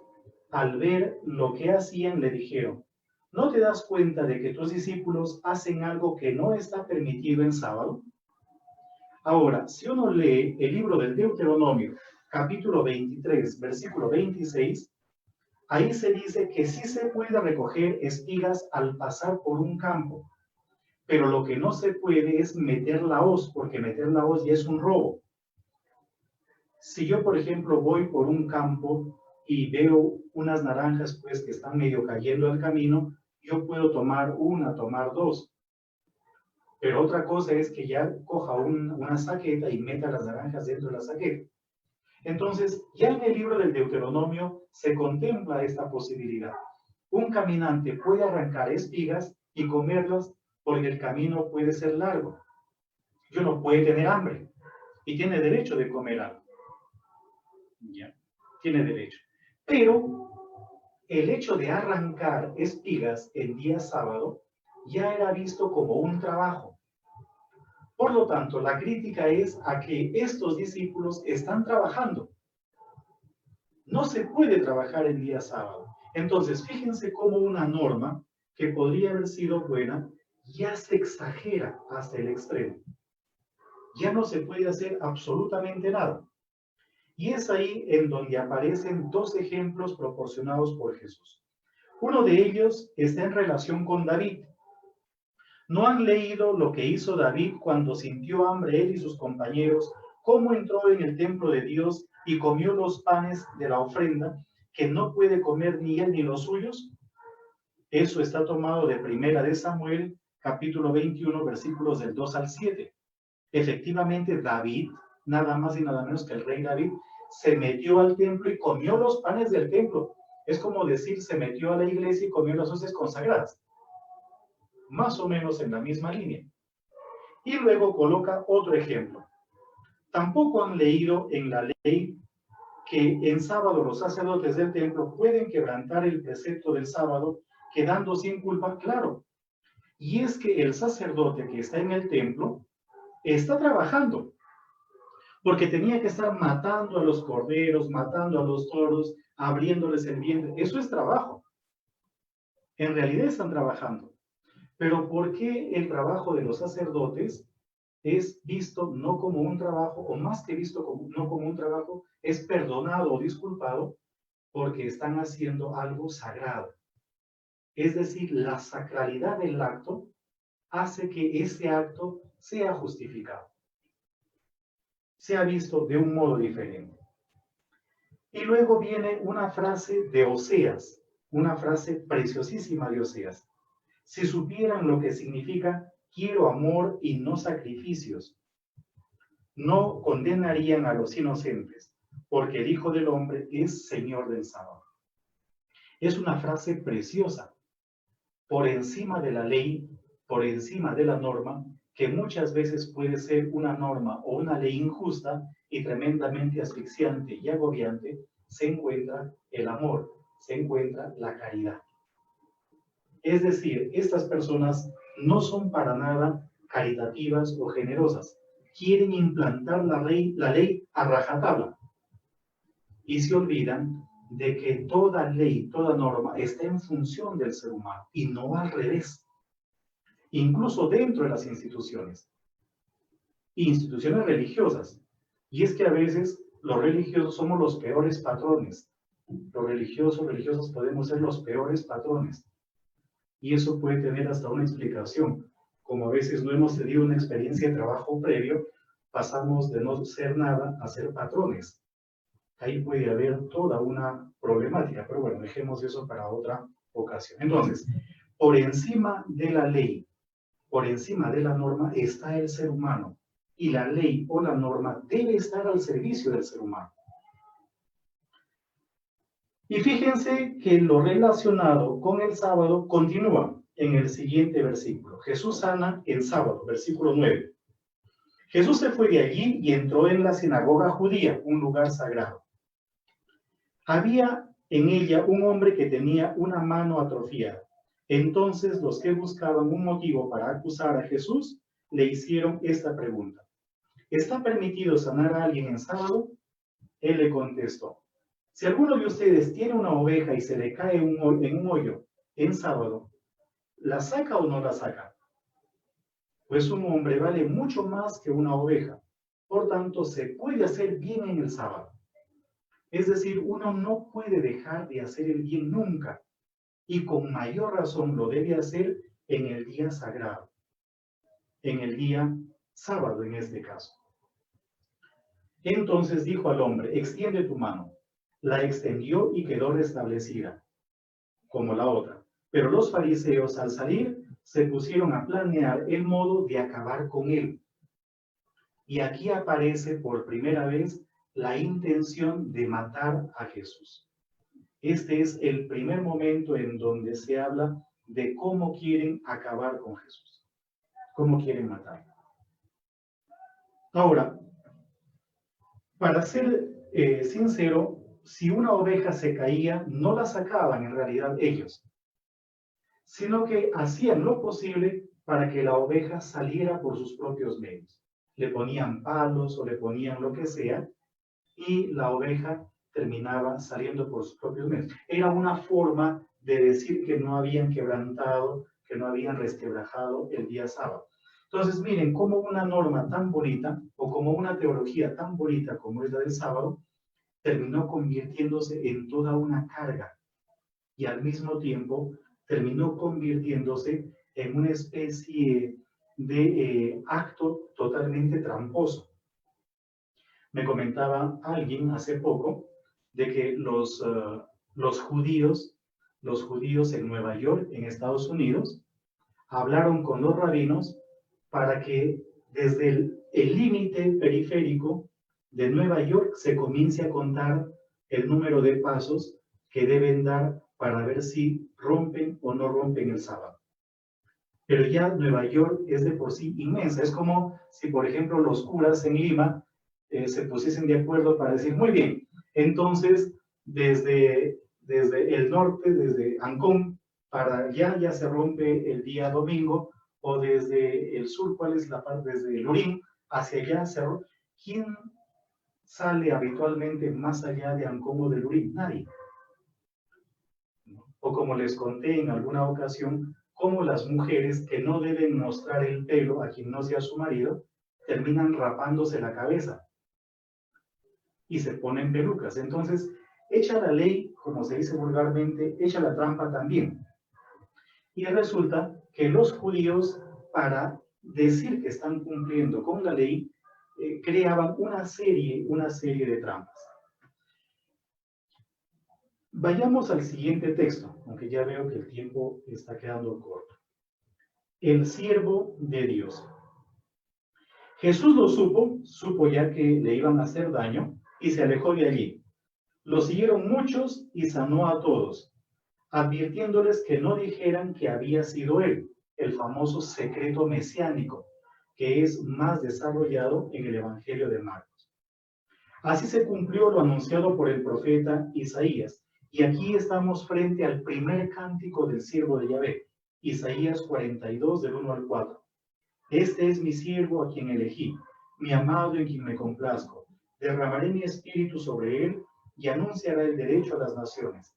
Speaker 2: al ver lo que hacían, le dijeron, ¿no te das cuenta de que tus discípulos hacen algo que no está permitido en sábado? Ahora, si uno lee el libro del Deuteronomio, capítulo 23, versículo 26, ahí se dice que sí se puede recoger espigas al pasar por un campo, pero lo que no se puede es meter la hoz, porque meter la hoz ya es un robo. Si yo, por ejemplo, voy por un campo y veo unas naranjas pues que están medio cayendo al camino, yo puedo tomar una, tomar dos. Pero otra cosa es que ya coja una saqueta y meta las naranjas dentro de la saqueta. Entonces, ya en el libro del Deuteronomio se contempla esta posibilidad. Un caminante puede arrancar espigas y comerlas porque el camino puede ser largo. Y uno puede tener hambre y tiene derecho de comer algo. Ya, tiene derecho. Pero el hecho de arrancar espigas el día sábado ya era visto como un trabajo. Por lo tanto, la crítica es a que estos discípulos están trabajando. No se puede trabajar el día sábado. Entonces, fíjense cómo una norma que podría haber sido buena ya se exagera hasta el extremo. Ya no se puede hacer absolutamente nada. Y es ahí en donde aparecen dos ejemplos proporcionados por Jesús. Uno de ellos está en relación con David. ¿No han leído lo que hizo David cuando sintió hambre él y sus compañeros? ¿Cómo entró en el templo de Dios y comió los panes de la ofrenda que no puede comer ni él ni los suyos? Eso está tomado de Primera de Samuel, capítulo 21, versículos del 2 al 7. Efectivamente, David, nada más y nada menos que el rey David, se metió al templo y comió los panes del templo. Es como decir, se metió a la iglesia y comió las hostias consagradas. Más o menos en la misma línea. Y luego coloca otro ejemplo. Tampoco han leído en la ley que en sábado los sacerdotes del templo pueden quebrantar el precepto del sábado quedando sin culpa. Claro. Y es que el sacerdote que está en el templo está trabajando, porque tenía que estar matando a los corderos, matando a los toros, abriéndoles el vientre. Eso es trabajo. En realidad están trabajando. Pero ¿por qué el trabajo de los sacerdotes es visto no como un trabajo, o más que visto no como un trabajo, es perdonado o disculpado? Porque están haciendo algo sagrado. Es decir, la sacralidad del acto hace que ese acto sea justificado, sea visto de un modo diferente. Y luego viene una frase de Oseas, una frase preciosísima de Oseas. Si supieran lo que significa quiero amor y no sacrificios, no condenarían a los inocentes, porque el Hijo del Hombre es Señor del sábado. Es una frase preciosa, por encima de la ley, por encima de la norma, que muchas veces puede ser una norma o una ley injusta y tremendamente asfixiante y agobiante, se encuentra el amor, se encuentra la caridad. Es decir, estas personas no son para nada caritativas o generosas. Quieren implantar la ley a rajatabla. Y se olvidan de que toda ley, toda norma está en función del ser humano y no al revés. Incluso dentro de las instituciones religiosas. Y es que a veces los religiosos somos los peores patrones. Los religiosas podemos ser los peores patrones. Y eso puede tener hasta una explicación. Como a veces no hemos tenido una experiencia de trabajo previo, pasamos de no ser nada a ser patrones. Ahí puede haber toda una problemática, pero bueno, dejemos eso para otra ocasión. Entonces, por encima de la ley, por encima de la norma, está el ser humano. Y la ley o la norma debe estar al servicio del ser humano. Y fíjense que lo relacionado con el sábado continúa en el siguiente versículo. Jesús sana en sábado, versículo 9. Jesús se fue de allí y entró en la sinagoga judía, un lugar sagrado. Había en ella un hombre que tenía una mano atrofiada. Entonces los que buscaban un motivo para acusar a Jesús le hicieron esta pregunta: ¿está permitido sanar a alguien en sábado? Él le contestó: si alguno de ustedes tiene una oveja y se le cae en un hoyo en sábado, ¿la saca o no la saca? Pues un hombre vale mucho más que una oveja. Por tanto, se puede hacer bien en el sábado. Es decir, uno no puede dejar de hacer el bien nunca, y con mayor razón lo debe hacer en el día sagrado, en el día sábado en este caso. Entonces dijo al hombre: extiende tu mano. La extendió y quedó restablecida, como la otra. Pero los fariseos, al salir, se pusieron a planear el modo de acabar con él. Y aquí aparece por primera vez la intención de matar a Jesús. Este es el primer momento en donde se habla de cómo quieren acabar con Jesús, cómo quieren matarlo. Ahora, para ser sincero, si una oveja se caía, no la sacaban en realidad ellos, sino que hacían lo posible para que la oveja saliera por sus propios medios. Le ponían palos o le ponían lo que sea, y la oveja terminaba saliendo por sus propios medios. Era una forma de decir que no habían quebrantado, que no habían resquebrajado el día sábado. Entonces, miren cómo una norma tan bonita, o como una teología tan bonita como es la del sábado, terminó convirtiéndose en toda una carga, y al mismo tiempo terminó convirtiéndose en una especie de acto totalmente tramposo. Me comentaba alguien hace poco de que los judíos en Nueva York, en Estados Unidos, hablaron con los rabinos para que desde el límite periférico de Nueva York se comience a contar el número de pasos que deben dar para ver si rompen o no rompen el sábado. Pero ya Nueva York es de por sí inmensa. Es como si, por ejemplo, los curas en Lima se pusiesen de acuerdo para decir: muy bien, entonces desde el norte, desde Ancón, para allá ya se rompe el día domingo, o desde el sur, ¿cuál es la parte? Desde Lurín hacia allá se rompe. ¿Quién sale habitualmente más allá de Ancón o de Lurín? Nadie. O como les conté en alguna ocasión, cómo las mujeres que no deben mostrar el pelo a quien no sea su marido, terminan rapándose la cabeza y se ponen pelucas. Entonces, echa la ley, como se dice vulgarmente, echa la trampa también. Y resulta que los judíos, para decir que están cumpliendo con la ley, creaban una serie de trampas. Vayamos al siguiente texto, aunque ya veo que el tiempo está quedando corto. El siervo de Dios. Jesús lo supo ya que le iban a hacer daño, y se alejó de allí. Lo siguieron muchos y sanó a todos, advirtiéndoles que no dijeran que había sido él, el famoso secreto mesiánico, que es más desarrollado en el Evangelio de Marcos. Así se cumplió lo anunciado por el profeta Isaías, y aquí estamos frente al primer cántico del siervo de Yahvé, Isaías 42, del 1 al 4. Este es mi siervo a quien elegí, mi amado en quien me complazco. Derramaré mi espíritu sobre él y anunciará el derecho a las naciones.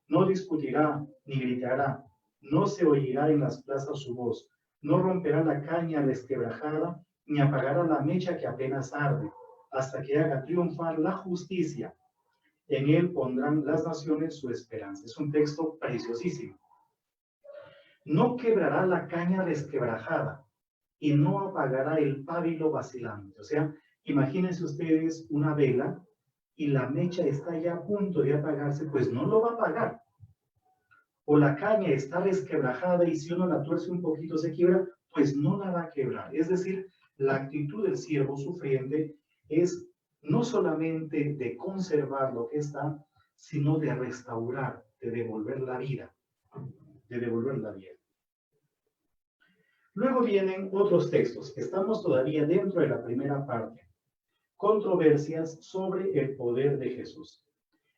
Speaker 2: No discutirá ni gritará, no se oirá en las plazas su voz, no romperá la caña resquebrajada, ni apagará la mecha que apenas arde, hasta que haga triunfar la justicia. En él pondrán las naciones su esperanza. Es un texto preciosísimo. No quebrará la caña resquebrajada y no apagará el pábilo vacilante. O sea, imagínense ustedes una vela y la mecha está ya a punto de apagarse, pues no lo va a apagar. O la caña está resquebrajada y si uno la tuerce un poquito se quiebra, pues no la va a quebrar. Es decir, la actitud del siervo sufriente es no solamente de conservar lo que está, sino de restaurar, de devolver la vida, de devolver la vida. Luego vienen otros textos. Estamos todavía dentro de la primera parte. Controversias sobre el poder de Jesús.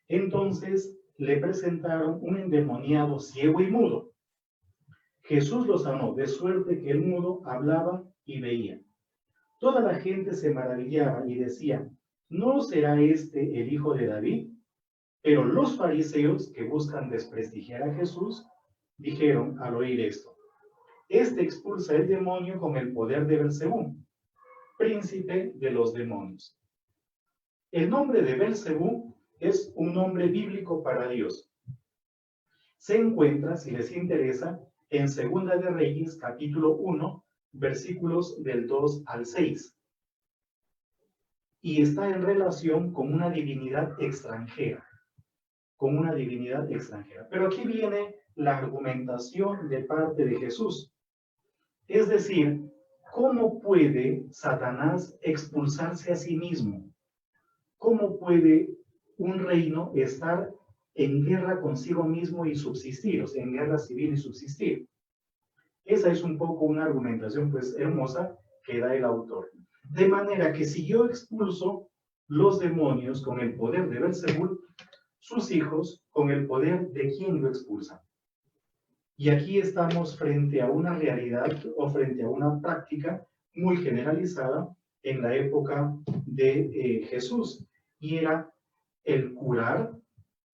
Speaker 2: Entonces le presentaron un endemoniado ciego y mudo. Jesús lo sanó, de suerte que el mudo hablaba y veía. Toda la gente se maravillaba y decía, ¿no será este el hijo de David? Pero los fariseos, que buscan desprestigiar a Jesús, dijeron al oír esto, este expulsa el demonio con el poder de Belcebú, príncipe de los demonios. El nombre de Belcebú es un nombre bíblico para Dios. Se encuentra, si les interesa, en Segunda de Reyes, capítulo 1, versículos del 2 al 6. Y está en relación con una divinidad extranjera. Con una divinidad extranjera. Pero aquí viene la argumentación de parte de Jesús. Es decir, ¿cómo puede Satanás expulsarse a sí mismo? ¿Cómo puede un reino estar en guerra consigo mismo y subsistir, o sea, en guerra civil y subsistir? Esa es un poco una argumentación pues hermosa que da el autor. De manera que si yo expulso los demonios con el poder de Belcebú, sus hijos con el poder de quien lo expulsan. Y aquí estamos frente a una realidad o frente a una práctica muy generalizada en la época de Jesús, y era el curar,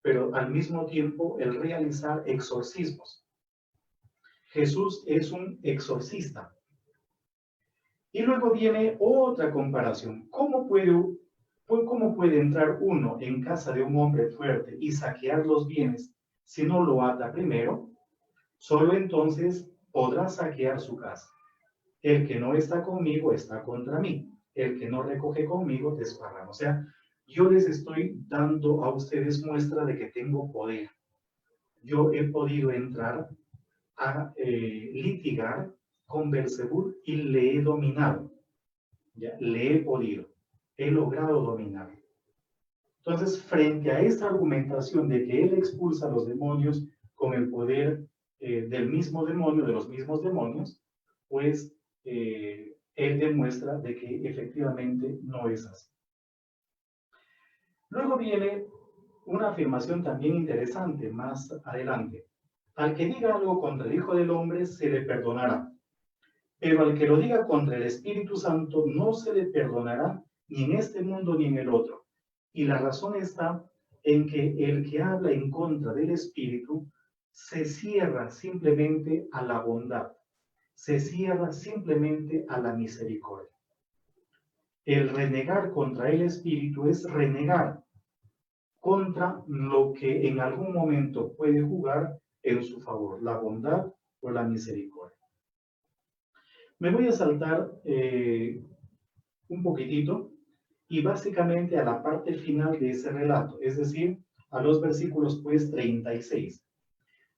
Speaker 2: pero al mismo tiempo el realizar exorcismos. Jesús es un exorcista. Y luego viene otra comparación. ¿Cómo puede entrar uno en casa de un hombre fuerte y saquear los bienes si no lo ata primero? Solo entonces podrá saquear su casa. El que no está conmigo está contra mí. El que no recoge conmigo desparrama. O sea, yo les estoy dando a ustedes muestra de que tengo poder. Yo he podido entrar a litigar con Belcebú y le he dominado. ¿Ya? Le he podido. He logrado dominar. Entonces, frente a esta argumentación de que él expulsa a los demonios con el poder del mismo demonio, de los mismos demonios, pues él demuestra de que efectivamente no es así. Luego viene una afirmación también interesante más adelante. Al que diga algo contra el Hijo del Hombre se le perdonará, pero al que lo diga contra el Espíritu Santo no se le perdonará ni en este mundo ni en el otro. Y la razón está en que el que habla en contra del Espíritu se cierra simplemente a la bondad, se cierra simplemente a la misericordia. El renegar contra el Espíritu es renegar contra lo que en algún momento puede jugar en su favor, la bondad o la misericordia. Me voy a saltar un poquitito y básicamente a la parte final de ese relato, es decir, a los versículos pues 36.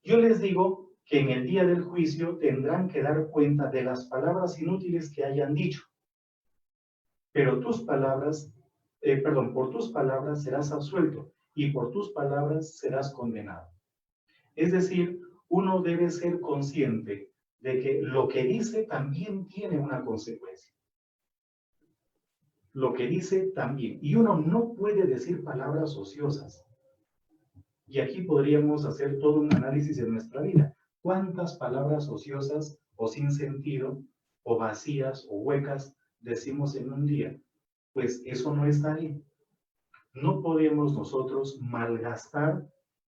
Speaker 2: Yo les digo que en el día del juicio tendrán que dar cuenta de las palabras inútiles que hayan dicho. Pero por tus palabras serás absuelto y por tus palabras serás condenado. Es decir, uno debe ser consciente de que lo que dice también tiene una consecuencia. Lo que dice también. Y uno no puede decir palabras ociosas. Y aquí podríamos hacer todo un análisis de nuestra vida. ¿Cuántas palabras ociosas o sin sentido o vacías o huecas decimos en un día? Pues eso no está bien. No podemos nosotros malgastar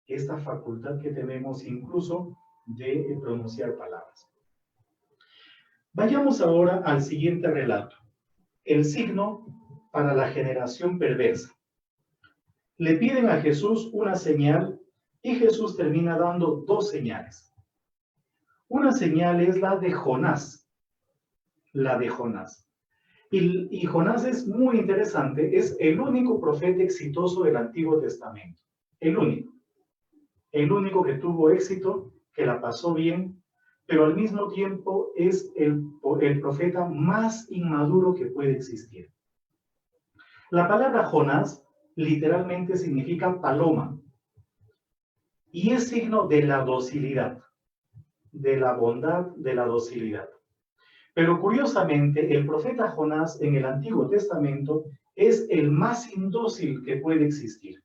Speaker 2: esta facultad que tenemos incluso de pronunciar palabras. Vayamos ahora al siguiente relato. El signo para la generación perversa. Le piden a Jesús una señal y Jesús termina dando dos señales. Una señal es la de Jonás. La de Jonás. Y Jonás es muy interesante, es el único profeta exitoso del Antiguo Testamento. El único. El único que tuvo éxito, que la pasó bien, pero al mismo tiempo es el profeta más inmaduro que puede existir. La palabra Jonás literalmente significa paloma y es signo de la docilidad, de la bondad, de la docilidad. Pero curiosamente, el profeta Jonás en el Antiguo Testamento es el más indócil que puede existir,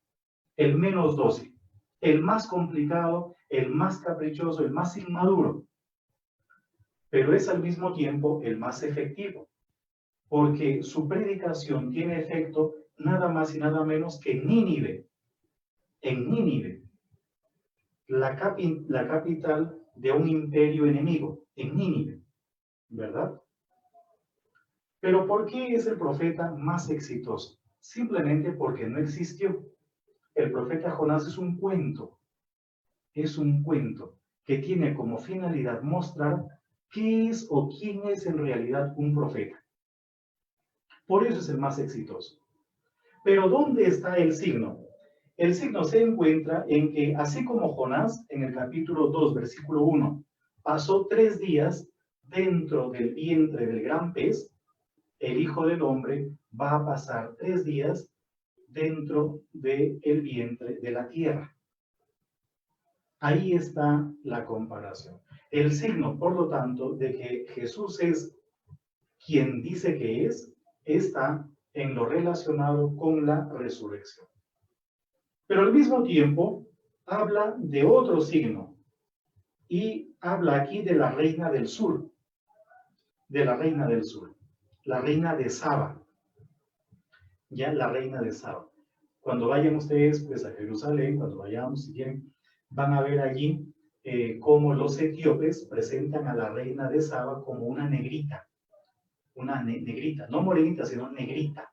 Speaker 2: el menos dócil. el más complicado, el más caprichoso, el más inmaduro, pero es al mismo tiempo el más efectivo, porque su predicación tiene efecto nada más y nada menos que en Nínive, la capital de un imperio enemigo, en Nínive, ¿verdad? Pero ¿por qué es el profeta más exitoso? Simplemente porque no existió. El profeta Jonás es un cuento que tiene como finalidad mostrar qué es o quién es en realidad un profeta. Por eso es el más exitoso. Pero ¿dónde está el signo? El signo se encuentra en que, así como Jonás, en el capítulo 2, versículo 1, pasó 3 días dentro del vientre del gran pez, el Hijo del Hombre va a pasar 3 días dentro del vientre de la tierra. Ahí está la comparación. El signo, por lo tanto, de que Jesús es quien dice que es, está en lo relacionado con la resurrección. Pero al mismo tiempo, habla de otro signo y habla aquí de la reina del sur, la reina de Saba, ya la reina de Saba. Cuando vayan ustedes pues a Jerusalén, cuando vayamos, si quieren, van a ver allí cómo los etíopes presentan a la reina de Saba como una negrita, negrita, no morenita, sino negrita,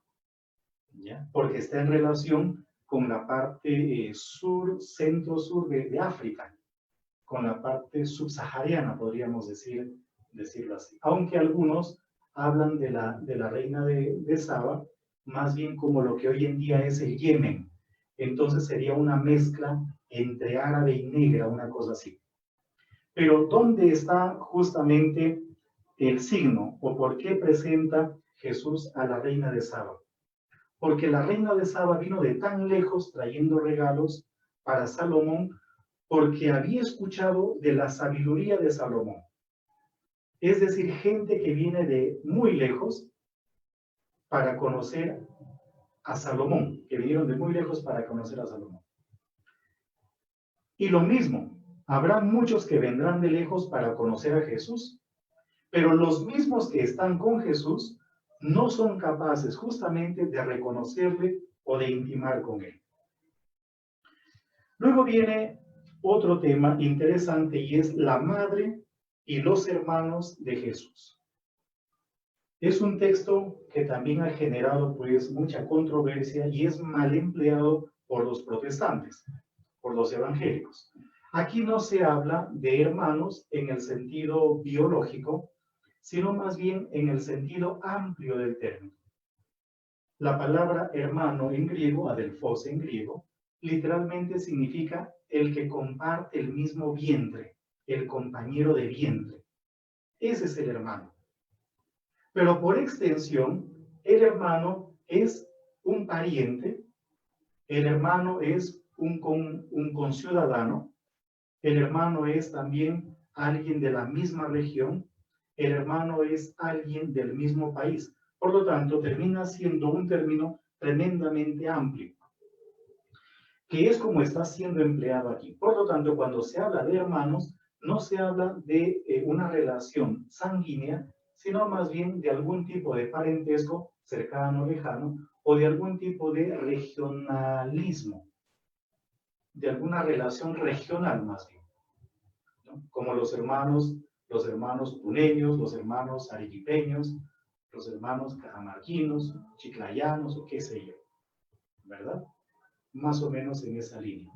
Speaker 2: ¿ya? Porque está en relación con la parte centro-sur de África, con la parte subsahariana, podríamos decirlo así. Aunque algunos hablan de la reina de Saba, más bien como lo que hoy en día es el Yemen. Entonces sería una mezcla entre árabe y negra, una cosa así. Pero ¿dónde está justamente el signo o por qué presenta Jesús a la reina de Saba? Porque la reina de Saba vino de tan lejos trayendo regalos para Salomón, porque había escuchado de la sabiduría de Salomón. Es decir, gente que viene de muy lejos para conocer a Salomón, que vinieron de muy lejos para conocer a Salomón. Y lo mismo, habrá muchos que vendrán de lejos para conocer a Jesús, pero los mismos que están con Jesús no son capaces justamente de reconocerle o de intimar con él. Luego viene otro tema interesante y es la madre y los hermanos de Jesús. Es un texto que también ha generado pues mucha controversia y es mal empleado por los protestantes, por los evangélicos. Aquí no se habla de hermanos en el sentido biológico, sino más bien en el sentido amplio del término. La palabra hermano en griego, adelphos en griego, literalmente significa el que comparte el mismo vientre, el compañero de vientre. Ese es el hermano. Pero por extensión, el hermano es un pariente, el hermano es un conciudadano, el hermano es también alguien de la misma región, el hermano es alguien del mismo país. Por lo tanto, termina siendo un término tremendamente amplio, que es como está siendo empleado aquí. Por lo tanto, cuando se habla de hermanos, no se habla de una relación sanguínea, sino más bien de algún tipo de parentesco cercano, lejano, o de algún tipo de regionalismo, de alguna relación regional más bien, ¿no? Como los hermanos puneños, los hermanos arequipeños, los hermanos cajamarquinos, chiclayanos o qué sé yo, ¿verdad? Más o menos en esa línea.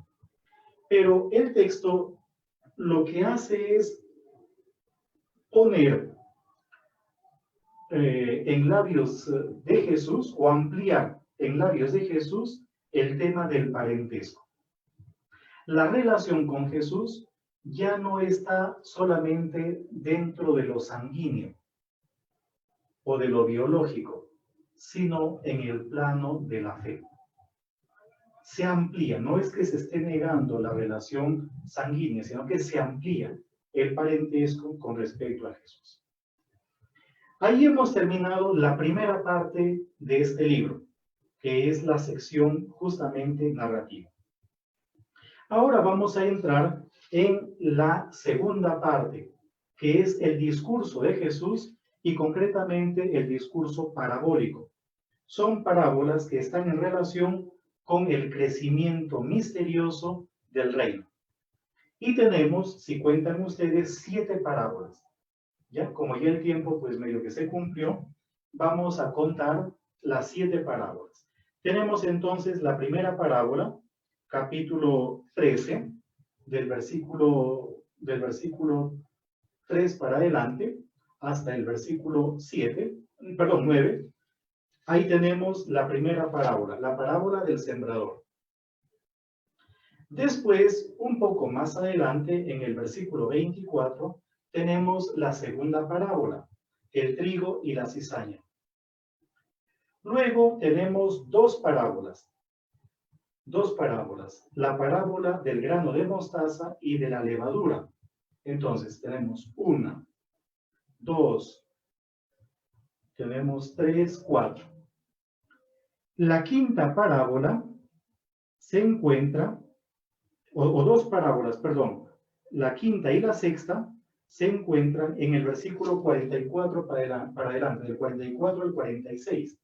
Speaker 2: Pero el texto lo que hace es poner en labios de Jesús o ampliar en labios de Jesús el tema del parentesco. La relación con Jesús ya no está solamente dentro de lo sanguíneo o de lo biológico, sino en el plano de la fe. Se amplía, no es que se esté negando la relación sanguínea, sino que se amplía el parentesco con respecto a Jesús. Ahí hemos terminado la primera parte de este libro, que es la sección justamente narrativa. Ahora vamos a entrar en la segunda parte, que es el discurso de Jesús y concretamente el discurso parabólico. Son parábolas que están en relación con el crecimiento misterioso del reino. Y tenemos, si cuentan ustedes, 7 parábolas. Ya, como ya el tiempo pues medio que se cumplió, vamos a contar las 7 parábolas. Tenemos entonces la primera parábola, capítulo 13, del versículo 3 para adelante, hasta el versículo 9. Ahí tenemos la primera parábola, la parábola del sembrador. Después, un poco más adelante, en el versículo 24, tenemos la segunda parábola, el trigo y la cizaña. Luego tenemos dos parábolas, la parábola del grano de mostaza y de la levadura. Entonces, tenemos 1, 2, tenemos 3, 4. La quinta parábola se encuentra, o dos parábolas, perdón, la quinta y la sexta se encuentran en el versículo 44 para adelante, del 44 al 46.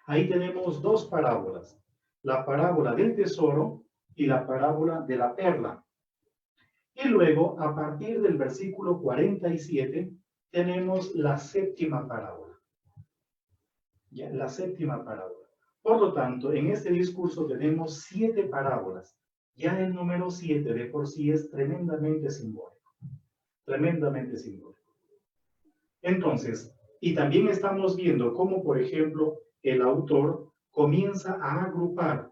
Speaker 2: Ahí tenemos dos parábolas, la parábola del tesoro y la parábola de la perla. Y luego, a partir del versículo 47, tenemos la séptima parábola. Ya, la séptima parábola. Por lo tanto, en este discurso tenemos 7 parábolas. Ya el número 7 de por sí es tremendamente simbólico. Tremendamente simbólico. Entonces, y también estamos viendo cómo, por ejemplo, el autor comienza a agrupar,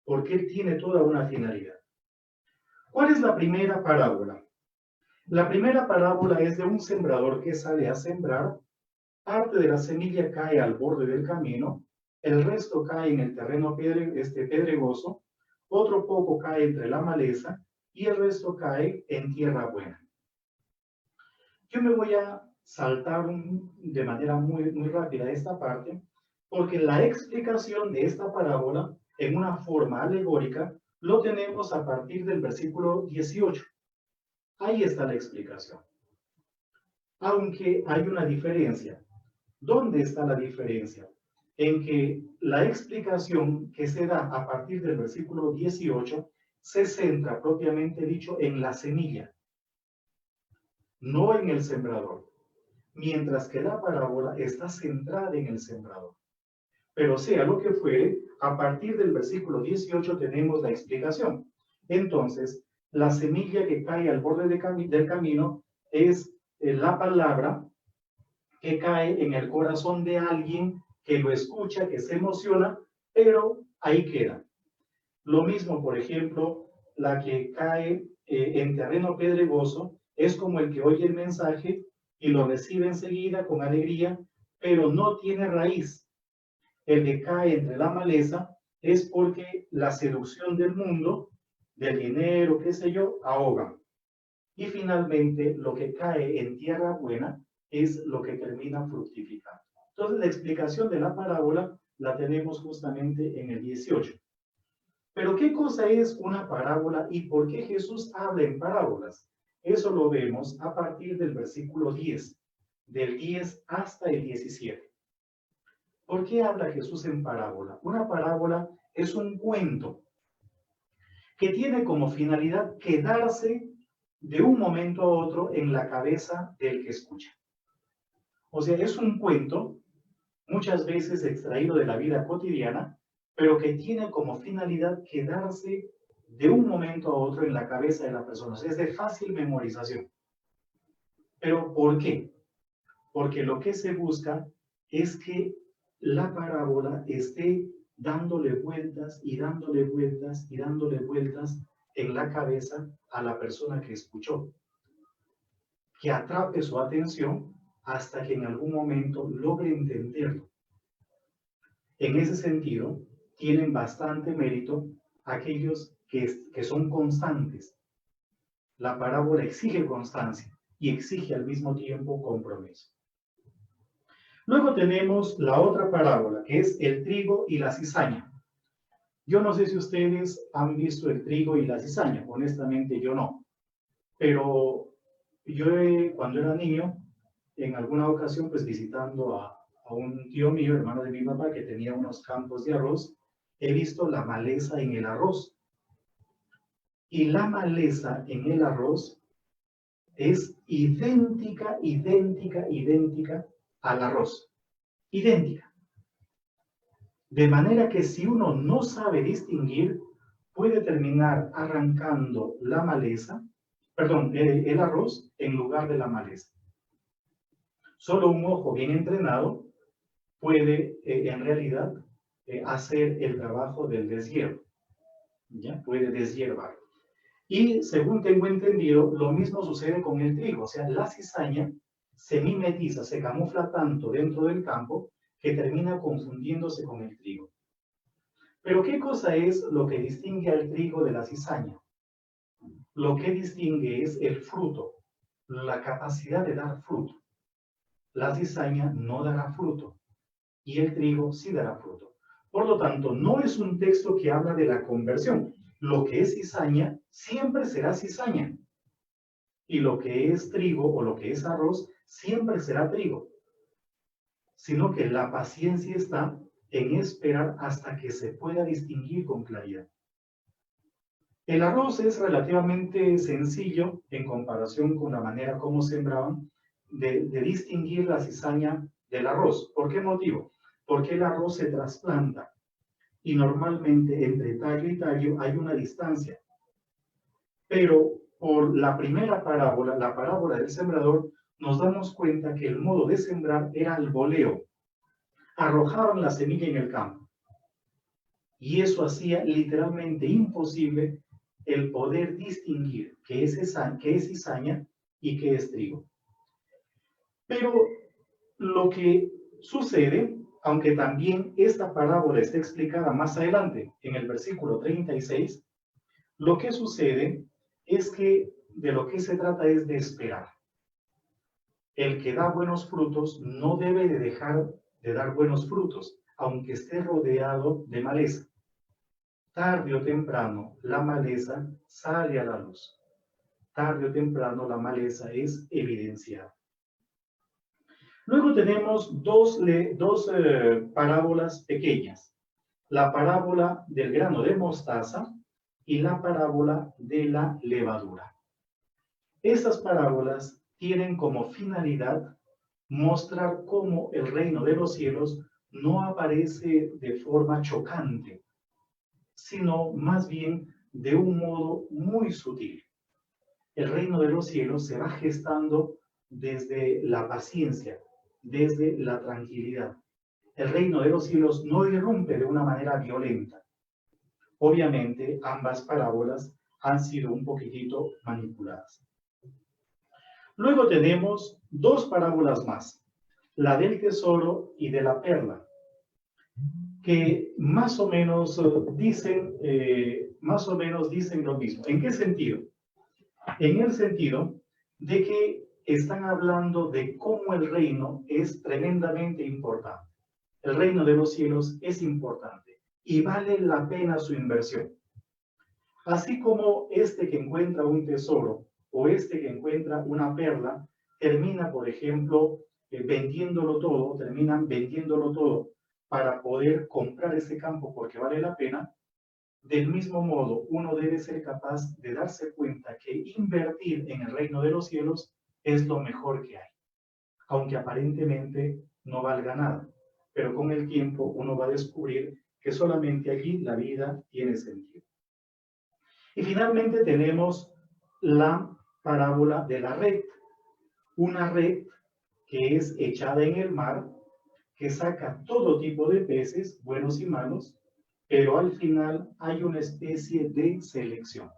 Speaker 2: porque él tiene toda una finalidad. ¿Cuál es la primera parábola? La primera parábola es de un sembrador que sale a sembrar. Parte de la semilla cae al borde del camino, el resto cae en el terreno pedregoso, otro poco cae entre la maleza y el resto cae en tierra buena. Yo me voy a saltar de manera muy rápida esta parte, porque la explicación de esta parábola en una forma alegórica lo tenemos a partir del versículo 18. Ahí está la explicación. Aunque hay una diferencia. ¿Dónde está la diferencia? En que la explicación que se da a partir del versículo 18 se centra propiamente dicho en la semilla, no en el sembrador, mientras que la parábola está centrada en el sembrador. Pero sea lo que fuere, a partir del versículo 18 tenemos la explicación. Entonces, la semilla que cae al borde del camino es la palabra que cae en el corazón de alguien que lo escucha, que se emociona, pero ahí queda. Lo mismo, por ejemplo, la que cae en terreno pedregoso es como el que oye el mensaje y lo recibe enseguida con alegría, pero no tiene raíz. El que cae entre la maleza es porque la seducción del mundo, del dinero, qué sé yo, ahoga. Y finalmente, lo que cae en tierra buena es lo que termina fructificando. Entonces, la explicación de la parábola la tenemos justamente en el 18. Pero, ¿qué cosa es una parábola y por qué Jesús habla en parábolas? Eso lo vemos a partir del versículo 10, del 10 hasta el 17. ¿Por qué habla Jesús en parábola? Una parábola es un cuento que tiene como finalidad quedarse de un momento a otro en la cabeza del que escucha. O sea, es un cuento, muchas veces extraído de la vida cotidiana, pero que tiene como finalidad quedarse de un momento a otro en la cabeza de la persona. O sea, es de fácil memorización. ¿Pero por qué? Porque lo que se busca es que la parábola esté dándole vueltas y dándole vueltas y dándole vueltas en la cabeza a la persona que escuchó, que atrape su atención hasta que en algún momento logre entenderlo. En ese sentido, tienen bastante mérito aquellos que son constantes. La parábola exige constancia y exige al mismo tiempo compromiso. Luego tenemos la otra parábola, que es el trigo y la cizaña. Yo no sé si ustedes han visto el trigo y la cizaña, honestamente yo no, pero yo cuando era niño, en alguna ocasión, pues visitando a un tío mío, hermano de mi papá, que tenía unos campos de arroz, he visto la maleza en el arroz. Y la maleza en el arroz es idéntica, idéntica, idéntica al arroz. Idéntica. De manera que si uno no sabe distinguir, puede terminar arrancando la maleza, perdón, el arroz en lugar de la maleza. Solo un ojo bien entrenado puede en realidad hacer el trabajo del deshiervo. ¿Ya? Puede deshiervar. Y según tengo entendido, lo mismo sucede con el trigo. O sea, la cizaña se mimetiza, se camufla tanto dentro del campo que termina confundiéndose con el trigo. Pero ¿qué cosa es lo que distingue al trigo de la cizaña? Lo que distingue es el fruto, la capacidad de dar fruto. La cizaña no dará fruto y el trigo sí dará fruto. Por lo tanto, no es un texto que habla de la conversión. Lo que es cizaña siempre será cizaña. Y lo que es trigo o lo que es arroz siempre será trigo. Sino que la paciencia está en esperar hasta que se pueda distinguir con claridad. El arroz es relativamente sencillo en comparación con la manera como sembraban de distinguir la cizaña del arroz. ¿Por qué motivo? Porque el arroz se trasplanta y normalmente entre tallo y tallo hay una distancia. Pero por la primera parábola, la parábola del sembrador, nos damos cuenta que el modo de sembrar era al voleo. Arrojaban la semilla en el campo. Y eso hacía literalmente imposible el poder distinguir qué es cizaña y qué es trigo. Pero lo que sucede, aunque también esta parábola está explicada más adelante en el versículo 36, lo que sucede es que de lo que se trata es de esperar. El que da buenos frutos no debe de dejar de dar buenos frutos, aunque esté rodeado de maleza. Tarde o temprano, la maleza sale a la luz. Tarde o temprano, la maleza es evidenciada. Luego tenemos dos parábolas pequeñas. La parábola del grano de mostaza y la parábola de la levadura. Estas parábolas tienen como finalidad mostrar cómo el reino de los cielos no aparece de forma chocante, sino más bien de un modo muy sutil. El reino de los cielos se va gestando desde la paciencia, desde la tranquilidad. El reino de los cielos no irrumpe de una manera violenta. Obviamente, ambas parábolas han sido un poquitito manipuladas. Luego tenemos dos parábolas más, la del tesoro y de la perla, que más o menos dicen lo mismo. ¿En qué sentido? En el sentido de que están hablando de cómo el reino es tremendamente importante. El reino de los cielos es importante y vale la pena su inversión. Así como este que encuentra un tesoro o este que encuentra una perla, termina, por ejemplo, terminan vendiéndolo todo para poder comprar ese campo porque vale la pena. Del mismo modo, uno debe ser capaz de darse cuenta que invertir en el reino de los cielos es lo mejor que hay, aunque aparentemente no valga nada. Pero con el tiempo uno va a descubrir que solamente allí la vida tiene sentido. Y finalmente tenemos la parábola de la red. Una red que es echada en el mar, que saca todo tipo de peces, buenos y malos, pero al final hay una especie de selección.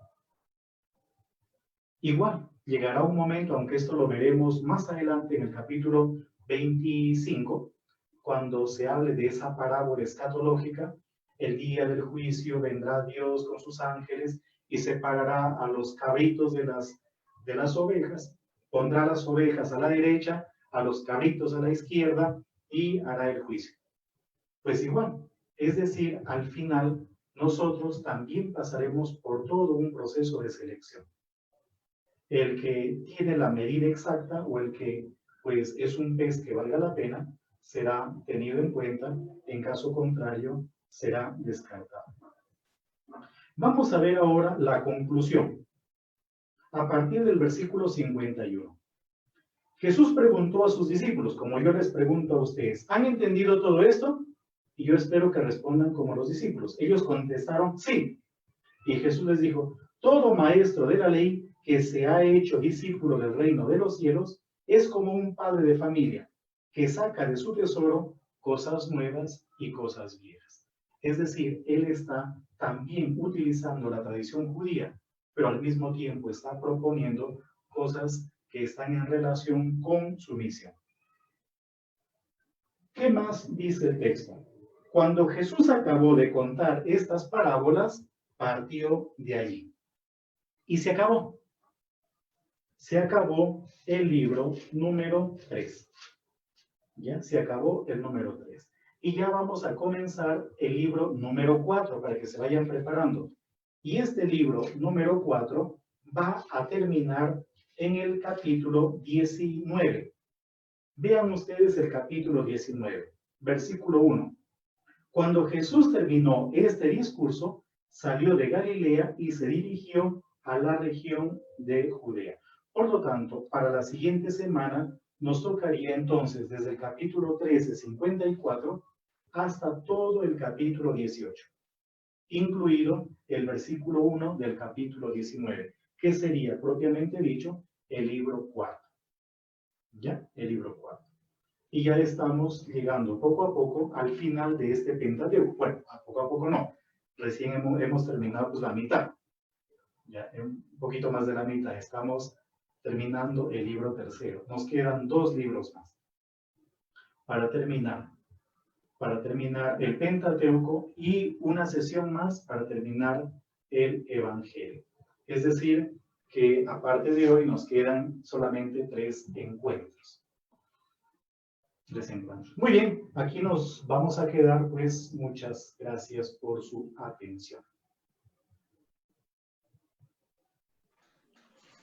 Speaker 2: Igual, llegará un momento, aunque esto lo veremos más adelante en el capítulo 25, cuando se hable de esa parábola escatológica, el día del juicio vendrá Dios con sus ángeles y separará a los cabritos de las ovejas, pondrá las ovejas a la derecha, a los cabritos a la izquierda y hará el juicio. Pues igual, es decir, al final nosotros también pasaremos por todo un proceso de selección. El que tiene la medida exacta o el que pues es un pez que valga la pena será tenido en cuenta, en caso contrario será descartado. Vamos a ver ahora la conclusión. A partir del versículo 51. Jesús preguntó a sus discípulos, como yo les pregunto a ustedes, ¿han entendido todo esto? Y yo espero que respondan como los discípulos. Ellos contestaron, sí. Y Jesús les dijo, todo maestro de la ley que se ha hecho discípulo del reino de los cielos es como un padre de familia que saca de su tesoro cosas nuevas y cosas viejas. Es decir, él está también utilizando la tradición judía, pero al mismo tiempo está proponiendo cosas que están en relación con su misión. ¿Qué más dice el texto? Cuando Jesús acabó de contar estas parábolas, partió de allí. Y se acabó. Se acabó el libro número 3. ¿Ya? Se acabó el número 3. Y ya vamos a comenzar el libro número 4 para que se vayan preparando. Y este libro número 4 va a terminar en el capítulo 19. Vean ustedes el capítulo 19, versículo 1. Cuando Jesús terminó este discurso, salió de Galilea y se dirigió a la región de Judea. Por lo tanto, para la siguiente semana nos tocaría entonces desde el capítulo 13, 54, hasta todo el capítulo 18, incluido el versículo 1 del capítulo 19, que sería propiamente dicho el libro 4. ¿Ya? El libro 4. Y ya estamos llegando poco a poco al final de este Pentateuco. Bueno, a poco no. Recién hemos terminado pues la mitad. Ya, un poquito más de la mitad. Estamos terminando el libro tercero. Nos quedan 2 libros más para terminar el Pentateuco y una sesión más para terminar el Evangelio. Es decir, que aparte de hoy nos quedan solamente 3 encuentros. Muy bien, aquí nos vamos a quedar, pues muchas gracias por su atención.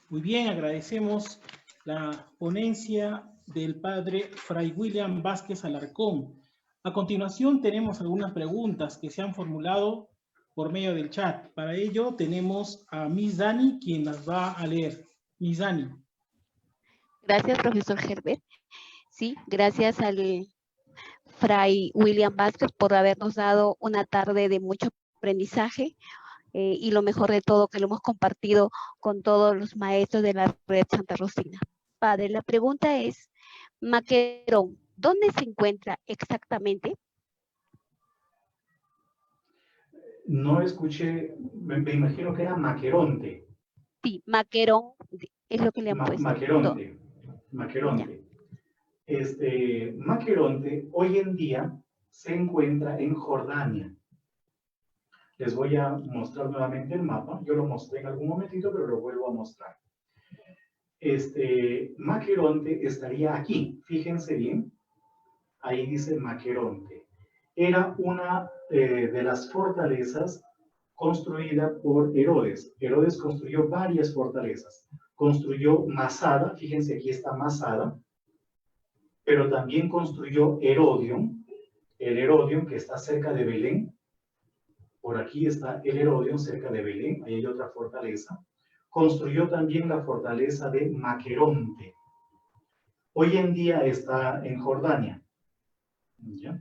Speaker 3: Muy bien, agradecemos la ponencia del padre Fray William Vázquez Alarcón. A continuación tenemos algunas preguntas que se han formulado por medio del chat. Para ello tenemos a Miss Dani, quien las va a leer. Miss Dani.
Speaker 4: Gracias, profesor Herbert. Sí, gracias al Fray William Vázquez por habernos dado una tarde de mucho aprendizaje y lo mejor de todo que lo hemos compartido con todos los maestros de la red Santa Rosina. Padre, la pregunta es, Maquerón, ¿dónde se encuentra exactamente?
Speaker 2: No escuché, me imagino que era Maqueronte.
Speaker 4: Sí, Maquerón es lo que le han puesto.
Speaker 2: Maqueronte. Maqueronte hoy en día se encuentra en Jordania. Les voy a mostrar nuevamente el mapa. Yo lo mostré en algún momentito, pero lo vuelvo a mostrar. Maqueronte estaría aquí. Fíjense bien. Ahí dice Maqueronte. Era una de las fortalezas construida por Herodes. Herodes construyó varias fortalezas. Construyó Masada. Fíjense, aquí está Masada. Pero también construyó Herodion, el Herodion que está cerca de Belén. Por aquí está el Herodion cerca de Belén, ahí hay otra fortaleza. Construyó también la fortaleza de Maqueronte. Hoy en día está en Jordania. ¿Ya?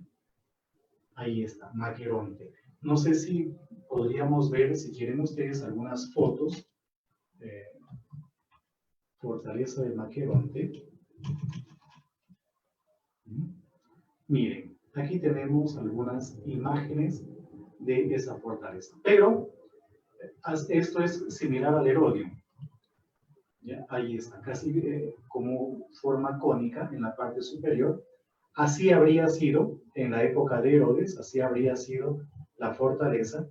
Speaker 2: Ahí está, Maqueronte. No sé si podríamos ver, si quieren ustedes, algunas fotos. Fortaleza de Maqueronte. Miren, aquí tenemos algunas imágenes de esa fortaleza. Pero esto es similar al Herodion. ¿Ya? Ahí está, casi como forma cónica en la parte superior. Así habría sido en la época de Herodes, así habría sido la fortaleza.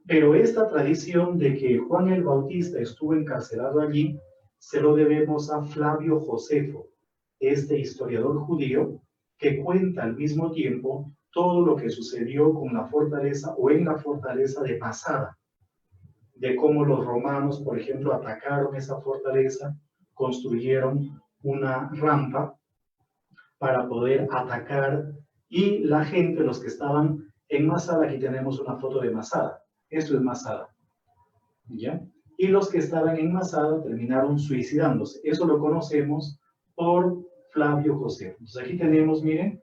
Speaker 2: Pero esta tradición de que Juan el Bautista estuvo encarcelado allí, se lo debemos a Flavio Josefo, este historiador judío, que cuenta al mismo tiempo todo lo que sucedió con la fortaleza o en la fortaleza de Masada, de cómo los romanos, por ejemplo, atacaron esa fortaleza, construyeron una rampa para poder atacar, y la gente, los que estaban en Masada, aquí tenemos una foto de Masada, esto es Masada, ¿ya? Y los que estaban en Masada terminaron suicidándose. Eso lo conocemos por Flavio Josefo. Entonces aquí tenemos, miren,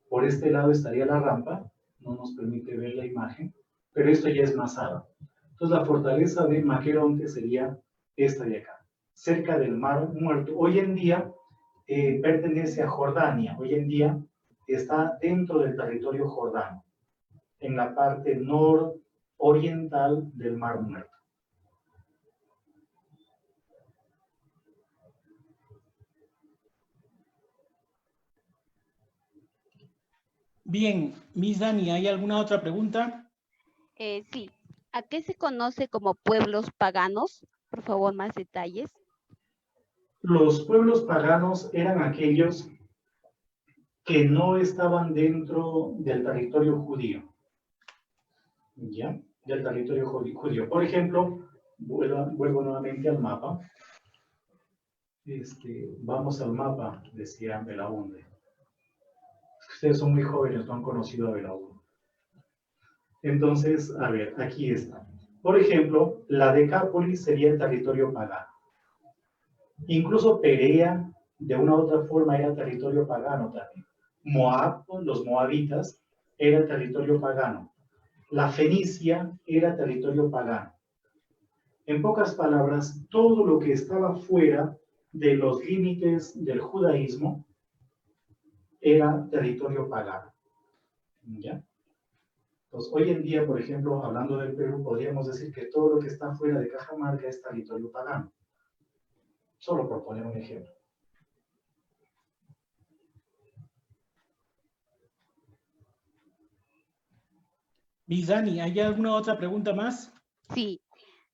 Speaker 2: por este lado estaría la rampa, no nos permite ver la imagen, pero esto ya es Masada. Entonces la fortaleza de Maqueronte sería esta de acá, cerca del Mar Muerto. Hoy en día pertenece a Jordania, hoy en día está dentro del territorio jordano, en la parte nororiental del Mar Muerto.
Speaker 3: Bien, Miss Dani, ¿hay alguna otra pregunta?
Speaker 4: Sí. ¿A qué se conoce como pueblos paganos? Por favor, más detalles.
Speaker 2: Los pueblos paganos eran aquellos que no estaban dentro del territorio judío, ¿ya? Del territorio judío. Por ejemplo, vuelvo nuevamente al mapa. Vamos al mapa, decía Belaúnde. Ustedes son muy jóvenes, no han conocido a Belaúnde. Entonces, a ver, aquí está. Por ejemplo, la Decápolis sería el territorio pagano. Incluso Perea, de una u otra forma, era territorio pagano también. Moab, los moabitas, era territorio pagano. La Fenicia era territorio pagano. En pocas palabras, todo lo que estaba fuera de los límites del judaísmo era territorio pagano. ¿Ya? Entonces, hoy en día, por ejemplo, hablando del Perú, podríamos decir que todo lo que está fuera de Cajamarca es territorio pagano. Solo por poner un ejemplo.
Speaker 3: Miss Dani, ¿hay alguna otra pregunta más?
Speaker 4: Sí,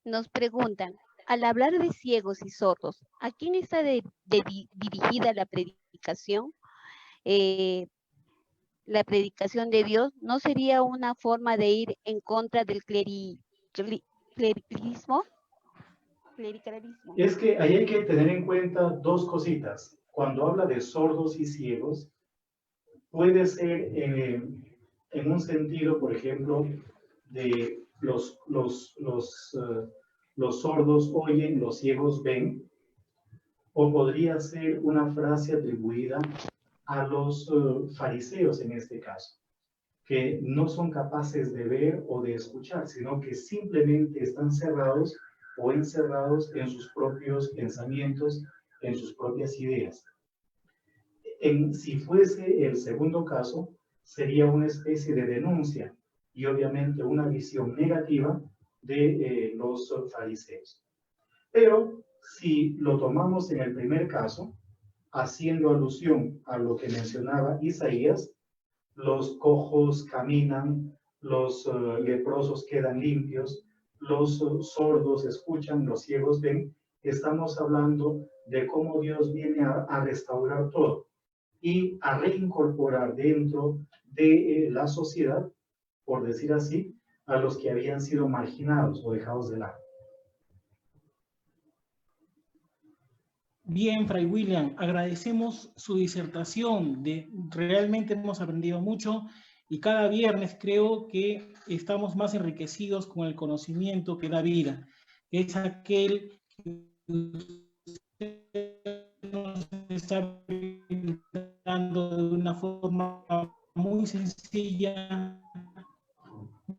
Speaker 4: nos preguntan, al hablar de ciegos y sordos, ¿a quién está dirigida la predicación? La predicación de Dios no sería una forma de ir en contra del clericalismo.
Speaker 2: Es que ahí hay que tener en cuenta dos cositas. Cuando habla de sordos y ciegos, puede ser en un sentido, por ejemplo, de los sordos oyen, los ciegos ven, o podría ser una frase atribuida a los fariseos en este caso, que no son capaces de ver o de escuchar, sino que simplemente están cerrados o encerrados en sus propios pensamientos, en sus propias ideas. Si fuese el segundo caso, sería una especie de denuncia y obviamente una visión negativa de los fariseos. Pero si lo tomamos en el primer caso, haciendo alusión a lo que mencionaba Isaías, los cojos caminan, los leprosos quedan limpios, los sordos escuchan, los ciegos ven. Estamos hablando de cómo Dios viene a restaurar todo y a reincorporar dentro de la sociedad, por decir así, a los que habían sido marginados o dejados de lado.
Speaker 3: Bien, Fray William, agradecemos su disertación. Realmente hemos aprendido mucho y cada viernes creo que estamos más enriquecidos con el conocimiento que da vida. Es aquel que nos está brindando de una forma muy sencilla,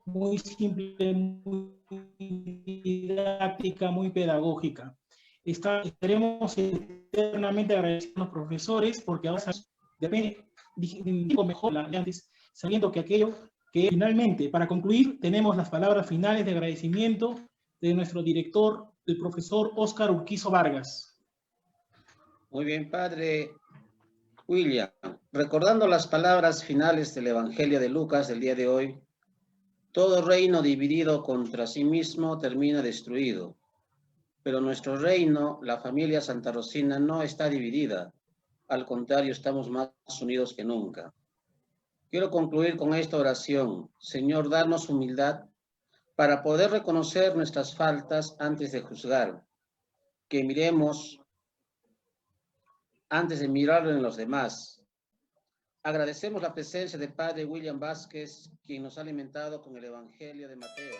Speaker 3: muy simple, muy didáctica, muy pedagógica. Estaremos eternamente agradecidos a los profesores porque ahora digo mejor antes, sabiendo que aquello que finalmente, para concluir, tenemos las palabras finales de agradecimiento de nuestro director, el profesor Óscar Urquizo Vargas.
Speaker 1: Muy bien, padre William. Recordando las palabras finales del Evangelio de Lucas del día de hoy, todo reino dividido contra sí mismo termina destruido. Pero nuestro reino, la familia Santa Rosina, no está dividida. Al contrario, estamos más unidos que nunca. Quiero concluir con esta oración. Señor, darnos humildad para poder reconocer nuestras faltas antes de juzgar. Que miremos antes de mirarlo en los demás. Agradecemos la presencia del Padre William Vázquez, quien nos ha alimentado con el Evangelio de Mateo.